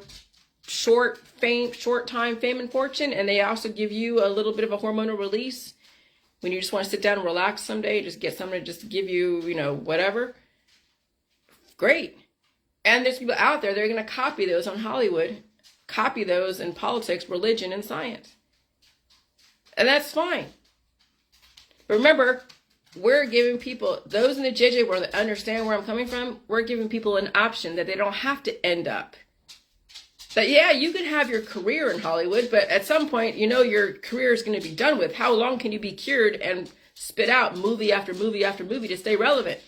short time fame and fortune, and they also give you a little bit of a hormonal release when you just want to sit down and relax someday, just get someone to just give you, whatever, great. And there's people out there, they're going to copy those on Hollywood copy those in politics, religion, and science. And that's fine. But remember, we're giving people, those in the JJ world that understand where I'm coming from, we're giving people an option that they don't have to end up. That, yeah, you can have your career in Hollywood, but at some point, you know, your career is going to be done with. How long can you be cured and spit out movie after movie after movie to stay relevant?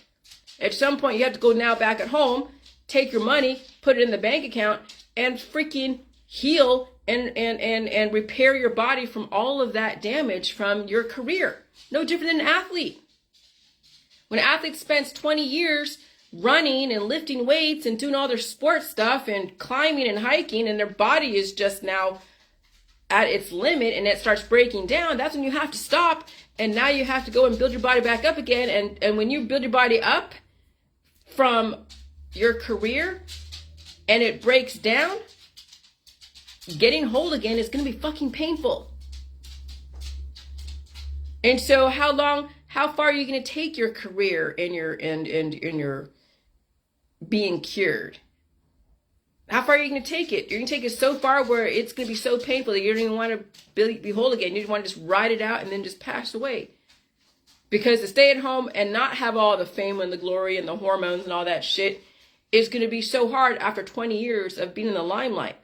At some point, you have to go now back at home, take your money, put it in the bank account, and freaking heal and repair your body from all of that damage from your career. No different than an athlete. When an athlete spends 20 years running and lifting weights and doing all their sports stuff and climbing and hiking, and their body is just now at its limit and it starts breaking down, that's when you have to stop. And now you have to go and build your body back up again. And when you build your body up from your career and it breaks down, getting whole again is going to be fucking painful. And so how far are you going to take your career in your being cured? How far are you going to take it? You're going to take it so far where it's going to be so painful that you don't even want to be whole again. You just want to just ride it out and then just pass away. Because to stay at home and not have all the fame and the glory and the hormones and all that shit is going to be so hard after 20 years of being in the limelight.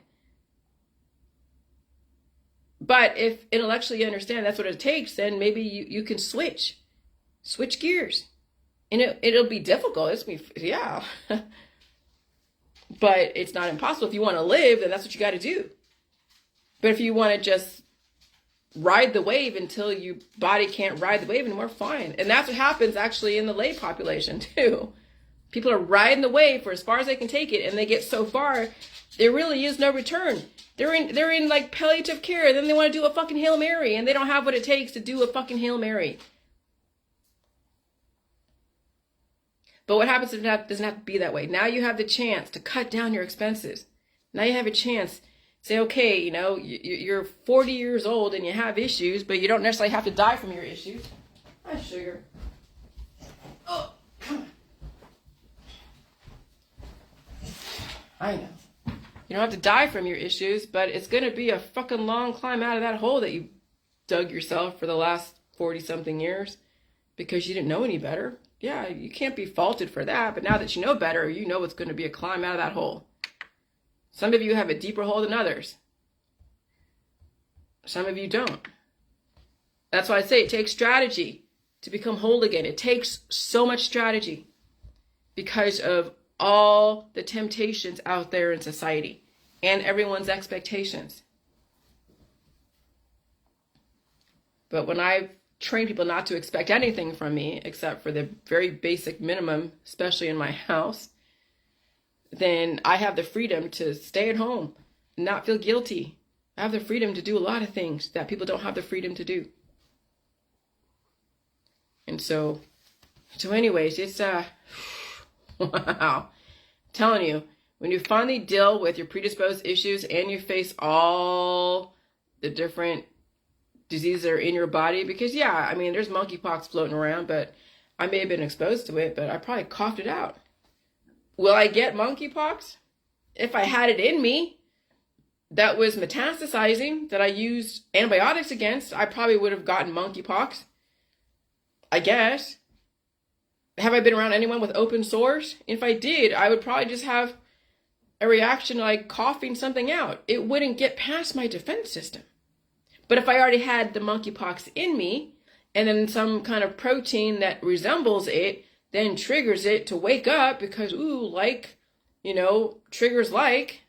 But if intellectually you understand that's what it takes, then maybe you can switch gears. And it'll be difficult. It's me, yeah. But it's not impossible. If you want to live, then that's what you got to do. But if you want to just ride the wave until your body can't ride the wave anymore, fine. And that's what happens actually in the lay population too. People are riding the wave for as far as they can take it, and they get so far, there really is no return. They're in like palliative care, and then they want to do a fucking Hail Mary, and they don't have what it takes to do a fucking Hail Mary. But what happens if it doesn't have to be that way? Now you have the chance to cut down your expenses. Now you have a chance to say, okay, you know, you're 40 years old and you have issues, but you don't necessarily have to die from your issues. Hi, sugar. Oh, come on. I know. You don't have to die from your issues, but it's going to be a fucking long climb out of that hole that you dug yourself for the last 40-something years because you didn't know any better. Yeah, you can't be faulted for that, but now that you know better, you know it's going to be a climb out of that hole. Some of you have a deeper hole than others. Some of you don't. That's why I say it takes strategy to become whole again. It takes so much strategy because of all the temptations out there in society and everyone's expectations. But when I train people not to expect anything from me except for the very basic minimum, especially in my house, then I have the freedom to stay at home and not feel guilty. I have the freedom to do a lot of things that people don't have the freedom to do. And so anyways, it's wow. I'm telling you, when you finally deal with your predisposed issues and you face all the different diseases that are in your body, because yeah, I mean, there's monkeypox floating around, but I may have been exposed to it, but I probably coughed it out. Will I get monkeypox? If I had it in me that was metastasizing, that I used antibiotics against, I probably would have gotten monkeypox, I guess. Have I been around anyone with open sores? If I did, I would probably just have a reaction like coughing something out. It wouldn't get past my defense system. But if I already had the monkeypox in me, and then some kind of protein that resembles it then triggers it to wake up because, ooh, like, you know, triggers like,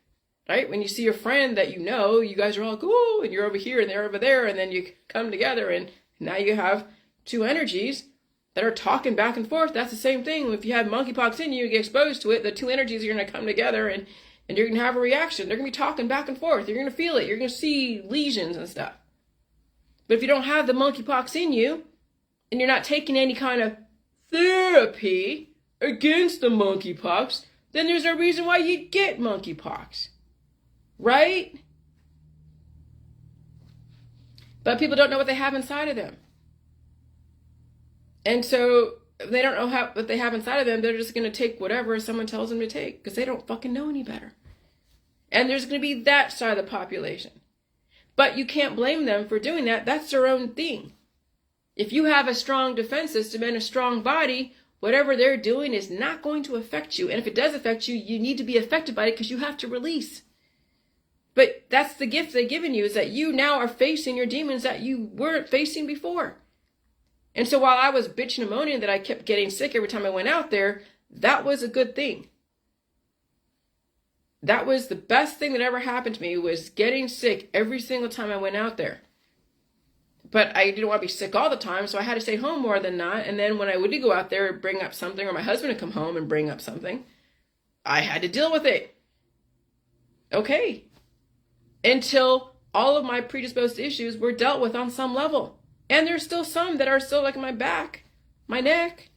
right? When you see your friend that you know, you guys are all, ooh, and you're over here and they're over there, and then you come together, and now you have two energies that are talking back and forth. That's the same thing. If you have monkeypox in you, you get exposed to it, the two energies are going to come together, and you're going to have a reaction. They're going to be talking back and forth. You're going to feel it. You're going to see lesions and stuff. But if you don't have the monkeypox in you, and you're not taking any kind of therapy against the monkeypox, then there's no reason why you'd get monkeypox. Right? But people don't know what they have inside of them. And so if they don't know what they have inside of them, they're just going to take whatever someone tells them to take because they don't fucking know any better. And there's going to be that side of the population. But you can't blame them for doing that. That's their own thing. If you have a strong defense system and a strong body, whatever they're doing is not going to affect you. And if it does affect you, you need to be affected by it because you have to release. But that's the gift they've given you, is that you now are facing your demons that you weren't facing before. And so while I was bitching and moaning that I kept getting sick every time I went out there, that was a good thing. That was the best thing that ever happened to me, was getting sick every single time I went out there. But I didn't want to be sick all the time, so I had to stay home more than not. And then when I would go out there and bring up something, or my husband would come home and bring up something, I had to deal with it. Okay. Until all of my predisposed issues were dealt with on some level. And there's still some that are still like my back, my neck.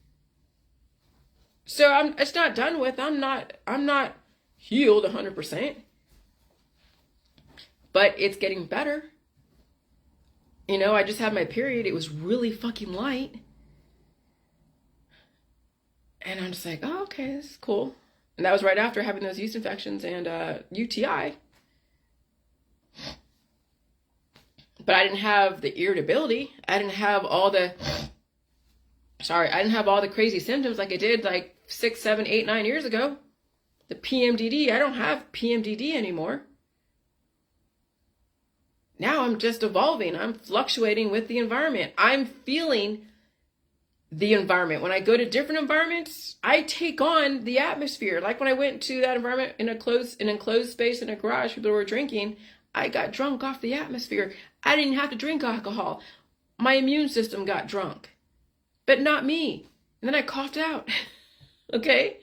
So it's not done with. I'm not healed 100%. But it's getting better. You know, I just had my period. It was really fucking light. And I'm just like, oh, okay, this is cool. And that was right after having those yeast infections and UTI. But I didn't have the irritability. I didn't have all the crazy symptoms like I did like 6, 7, 8, 9 years ago. The PMDD, I don't have PMDD anymore. Now I'm just evolving. I'm fluctuating with the environment. I'm feeling the environment. When I go to different environments, I take on the atmosphere. Like when I went to that environment in an enclosed space in a garage, people were drinking, I got drunk off the atmosphere. I didn't have to drink alcohol. My immune system got drunk, but not me. And then I coughed out. Okay?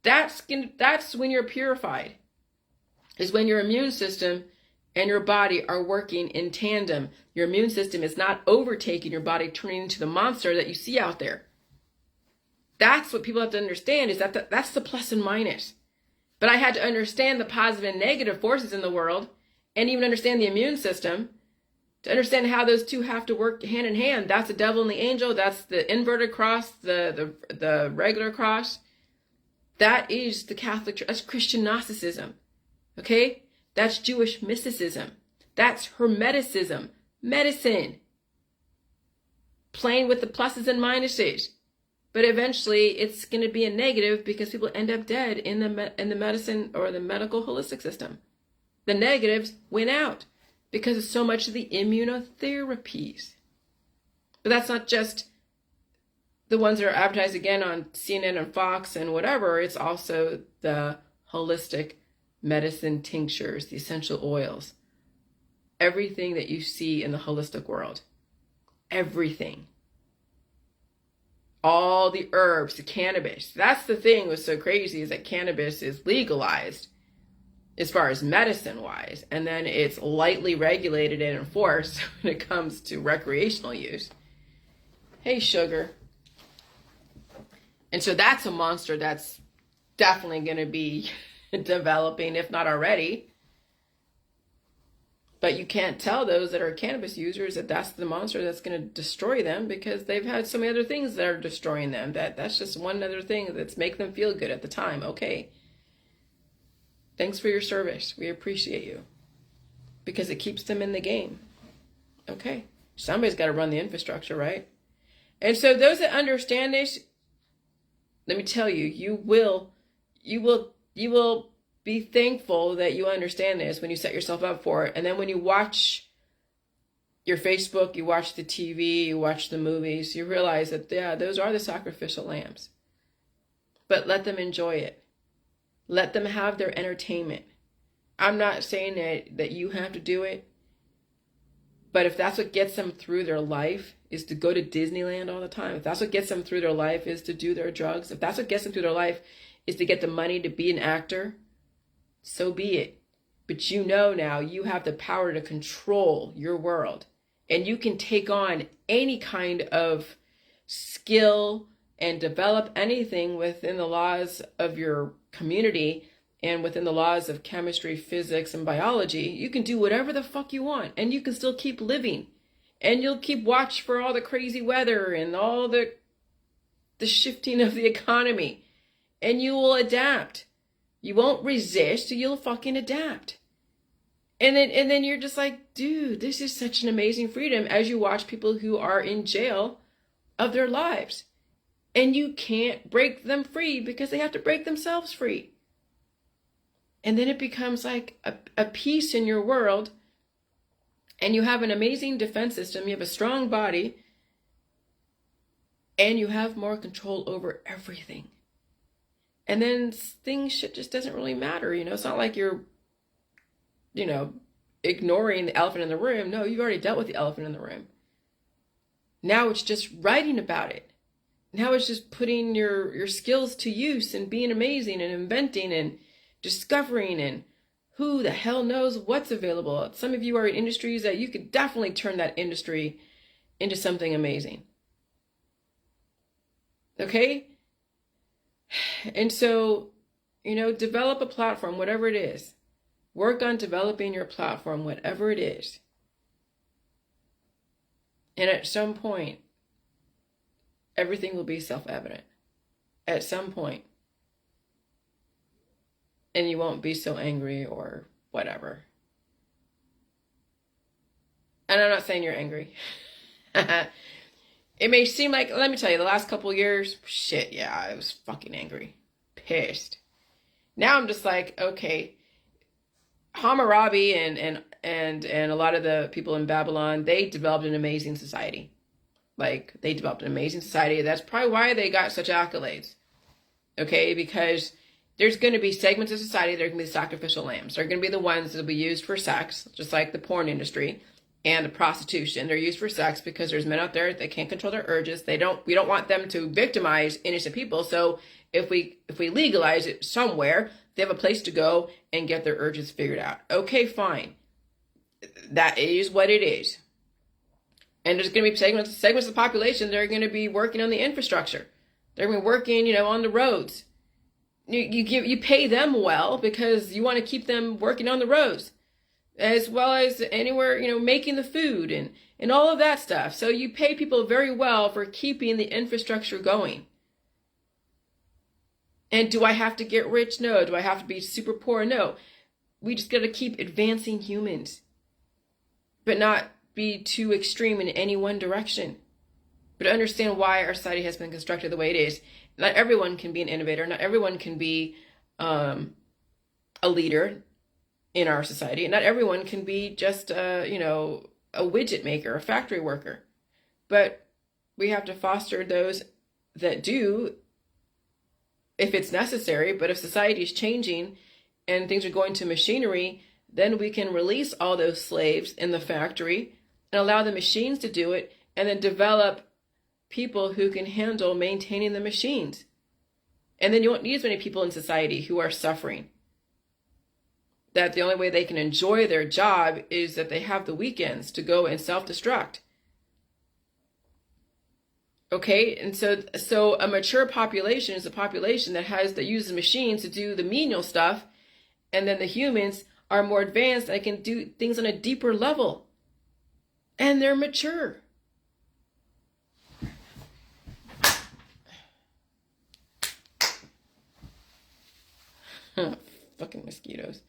That's when you're purified, is when your immune system and your body are working in tandem. Your immune system is not overtaking your body, turning into the monster that you see out there. That's what people have to understand, is that's the plus and minus. But I had to understand the positive and negative forces in the world, and even understand the immune system, to understand how those two have to work hand in hand. That's the devil and the angel. That's the inverted cross, the regular cross. That is the Catholic Church. That's Christian Gnosticism. Okay? That's Jewish mysticism. That's Hermeticism. Medicine. Playing with the pluses and minuses. But eventually it's going to be a negative because people end up dead in the medicine or the medical holistic system. The negatives win out because of so much of the immunotherapies. But that's not just the ones that are advertised again on CNN and Fox and whatever. It's also the holistic medicine tinctures, the essential oils, everything that you see in the holistic world, everything, all the herbs, the cannabis. That's the thing was so crazy, is that cannabis is legalized as far as medicine wise, and then it's lightly regulated and enforced when it comes to recreational use. Hey, sugar. And so that's a monster that's definitely going to be developing, if not already. But you can't tell those that are cannabis users that that's the monster that's going to destroy them, because they've had so many other things that are destroying them. That's just one other thing that's making them feel good at the time. Okay. Thanks for your service. We appreciate you. Because it keeps them in the game. Okay. Somebody's got to run the infrastructure, right? And so those that understand this, let me tell you, you will be thankful that you understand this when you set yourself up for it. And then when you watch your Facebook, you watch the TV, you watch the movies, you realize that, yeah, those are the sacrificial lambs. But let them enjoy it. Let them have their entertainment. I'm not saying that you have to do it. But if that's what gets them through their life, is to go to Disneyland all the time, if that's what gets them through their life is to do their drugs, if that's what gets them through their life is to get the money to be an actor, so be it. But you know now you have the power to control your world. And you can take on any kind of skill and develop anything within the laws of your community and within the laws of chemistry, physics, and biology. You can do whatever the fuck you want, and you can still keep living. And you'll keep watch for all the crazy weather and all the shifting of the economy. And you will adapt. You won't resist, you'll fucking adapt. And then you're just like, dude, this is such an amazing freedom as you watch people who are in jail of their lives. And you can't break them free because they have to break themselves free. And then it becomes like a peace in your world. And you have an amazing defense system. You have a strong body. And you have more control over everything. And then shit just doesn't really matter. It's not like you're, ignoring the elephant in the room. No, you've already dealt with the elephant in the room. Now it's just writing about it. Now it's just putting your skills to use and being amazing and inventing and discovering, and who the hell knows what's available. Some of you are in industries that you could definitely turn that industry into something amazing. Okay? And so, develop a platform, whatever it is. Work on developing your platform, whatever it is. And at some point, everything will be self-evident. At some point. And you won't be so angry or whatever. And I'm not saying you're angry. It may seem like, let me tell you, the last couple of years, shit, yeah, I was fucking angry. Pissed. Now I'm just like, okay, Hammurabi and a lot of the people in Babylon, they developed an amazing society. They developed an amazing society. That's probably why they got such accolades. Okay, because there's going to be segments of society that are going to be sacrificial lambs. They're going to be the ones that will be used for sex, just like the porn industry and the prostitution. They're used for sex because there's men out there that can't control their urges. We don't want them to victimize innocent people. So if we legalize it somewhere, they have a place to go and get their urges figured out. Okay, fine. That is what it is. And there's going to be segments of the population that are going to be working on the infrastructure. They're going to be working, on the roads. You pay them well because you want to keep them working on the roads, as well as anywhere, making the food and all of that stuff. So you pay people very well for keeping the infrastructure going. And do I have to get rich? No. Do I have to be super poor? No. We just got to keep advancing humans, but not be too extreme in any one direction. But understand why our society has been constructed the way it is. Not everyone can be an innovator. Not everyone can be a leader in our society. Not everyone can be just a widget maker, a factory worker. But we have to foster those that do, if it's necessary. But if society is changing and things are going to machinery, then we can release all those slaves in the factory and allow the machines to do it, and then develop people who can handle maintaining the machines. And then you won't need as many people in society who are suffering. That the only way they can enjoy their job is that they have the weekends to go and self-destruct. Okay, and so a mature population is a population that uses machines to do the menial stuff, and then the humans are more advanced and can do things on a deeper level. And they're mature. Fucking mosquitoes.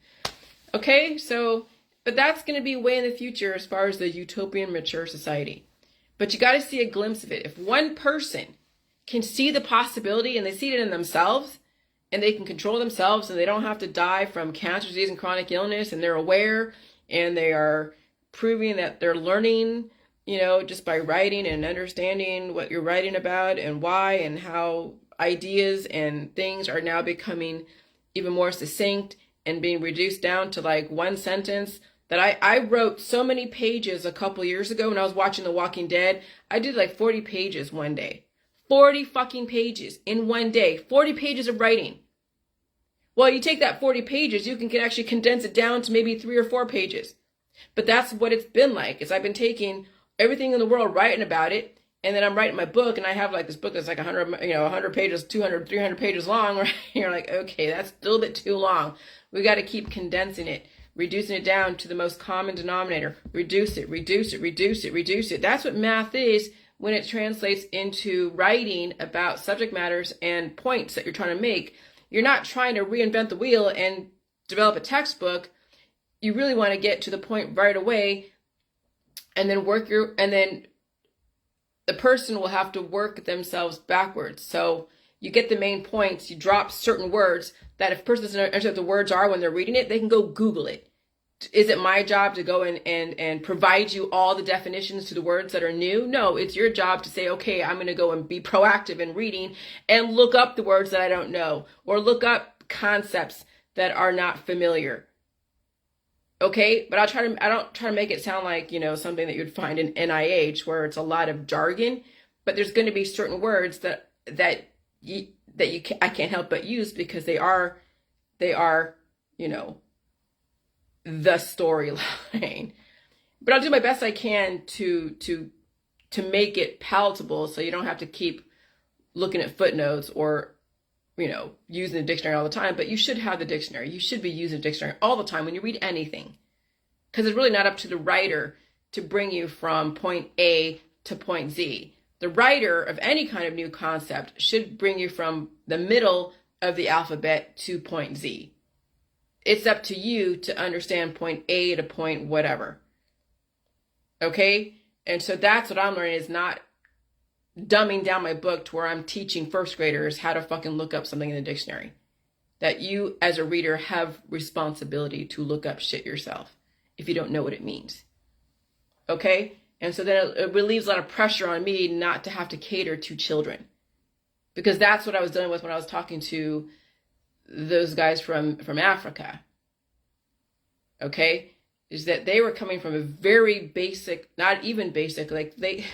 Okay, but that's going to be way in the future as far as the utopian mature society. But you got to see a glimpse of it. If one person can see the possibility and they see it in themselves and they can control themselves and they don't have to die from cancer, disease, and chronic illness, and they're aware and they are proving that they're learning, just by writing and understanding what you're writing about and why and how ideas and things are now becoming even more succinct and being reduced down to like one sentence. That I wrote so many pages a couple years ago when I was watching The Walking Dead. I did like 40 pages one day. 40 fucking pages in one day. 40 pages of writing. Well, you take that 40 pages, you can actually condense it down to maybe 3 or 4 pages. But that's what it's been like, is I've been taking everything in the world, writing about it, and then I'm writing my book, and I have like this book that's like 100 pages, 200, 300 pages long, right? You're like, okay, that's still a bit too long. We got to keep condensing it, reducing it down to the most common denominator. Reduce it, reduce it, reduce it, reduce it. That's what math is when it translates into writing about subject matters and points that you're trying to make. You're not trying to reinvent the wheel and develop a textbook. You really want to get to the point right away, and then the person will have to work themselves backwards. So you get the main points, you drop certain words that if a person doesn't understand what the words are when they're reading it, they can go Google it. Is it my job to go and provide you all the definitions to the words that are new? No, it's your job to say, okay, I'm going to go and be proactive in reading and look up the words that I don't know, or look up concepts that are not familiar. Okay, but I don't try to make it sound like, something that you'd find in NIH where it's a lot of jargon, but there's going to be certain words that I can't help but use because they are, the storyline. But I'll do my best I can to make it palatable, so you don't have to keep looking at footnotes or using the dictionary all the time. But you should have the dictionary. You should be using the dictionary all the time when you read anything, because it's really not up to the writer to bring you from point A to point Z. The writer of any kind of new concept should bring you from the middle of the alphabet to point Z. It's up to you to understand point A to point whatever. Okay? And so that's what I'm learning, is not dumbing down my book to where I'm teaching first graders how to fucking look up something in the dictionary. That you, as a reader, have responsibility to look up shit yourself if you don't know what it means. Okay? And so then it relieves a lot of pressure on me not to have to cater to children. Because that's what I was dealing with when I was talking to those guys from Africa. Okay? Is that they were coming from a very basic, not even basic, like they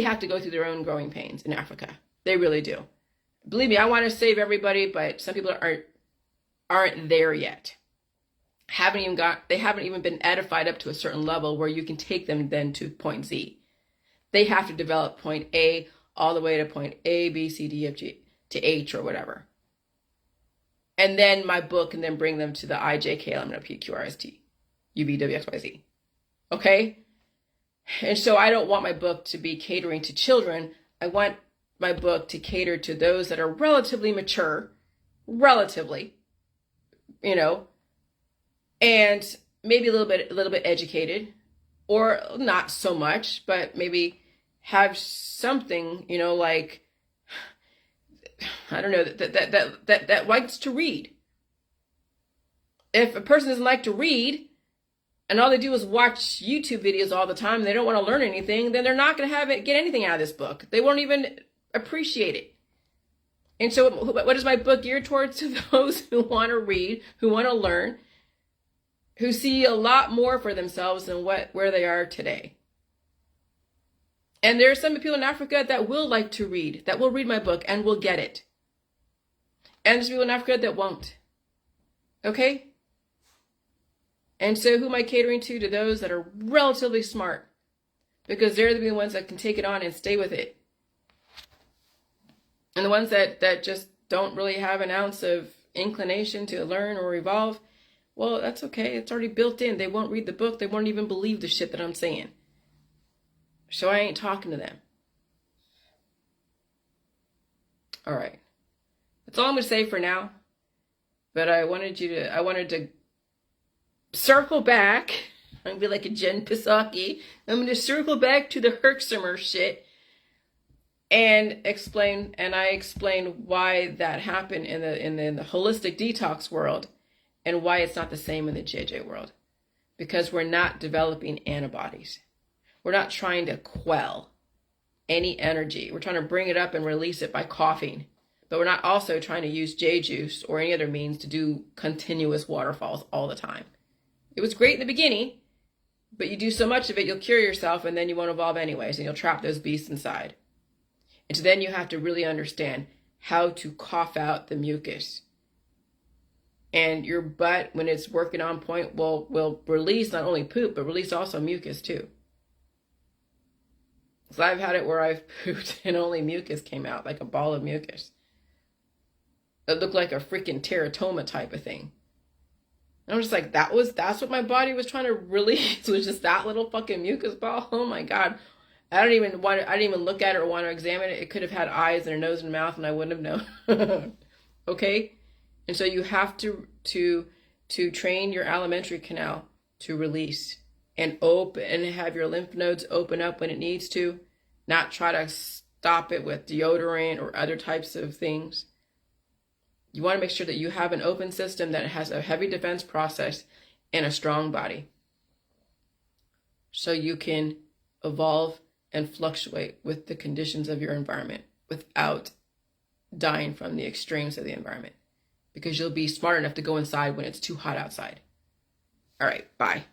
have to go through their own growing pains in Africa. They really do. Believe me, I want to save everybody, but some people aren't there yet. They haven't even been edified up to a certain level where you can take them then to point Z. They have to develop point A all the way to point A, B, C, D, F, G, to H or whatever. And then my book can then bring them to the I, J, K, L, M, N, O, P, Q, R, S, T, U, V, W, X, Y, Z. Okay? And so I don't want my book to be catering to children. I want my book to cater to those that are relatively mature, and maybe a little bit educated, or not so much, but maybe have something, like, I don't know, that likes to read. If a person doesn't like to read, and all they do is watch YouTube videos all the time, and they don't want to learn anything, then they're not going to get anything out of this book. They won't even appreciate it. And so what is my book geared towards? To those who want to read, who want to learn, who see a lot more for themselves than where they are today. And there are some people in Africa that will like to read, that will read my book and will get it. And there's people in Africa that won't. Okay? And so who am I catering to? To those that are relatively smart, because they're the ones that can take it on and stay with it. And the ones that just don't really have an ounce of inclination to learn or evolve, well, that's okay. It's already built in. They won't read the book. They won't even believe the shit that I'm saying. So I ain't talking to them. All right. That's all I'm going to say for now. But I wanted to circle back. I'm going to be like a Jen Psaki. I'm going to circle back to the Herxheimer shit and explain why that happened in the holistic detox world, and why it's not the same in the JJ world. Because we're not developing antibodies. We're not trying to quell any energy. We're trying to bring it up and release it by coughing. But we're not also trying to use J juice or any other means to do continuous waterfalls all the time. It was great in the beginning, but you do so much of it, you'll cure yourself, and then you won't evolve anyways, and you'll trap those beasts inside. And so then you have to really understand how to cough out the mucus. And your butt, when it's working on point, will release not only poop, but release also mucus too. So I've had it where I've pooped and only mucus came out, like a ball of mucus. It looked like a freaking teratoma type of thing. And I'm just like, that's what my body was trying to release, was just that little fucking mucus ball. Oh my God. I didn't even look at it or want to examine it. It could have had eyes and a nose and mouth, and I wouldn't have known. Okay? And so you have to train your alimentary canal to release and open and have your lymph nodes open up when it needs to, not try to stop it with deodorant or other types of things. You want to make sure that you have an open system that has a heavy defense process and a strong body, so you can evolve and fluctuate with the conditions of your environment without dying from the extremes of the environment, because you'll be smart enough to go inside when it's too hot outside. All right, bye.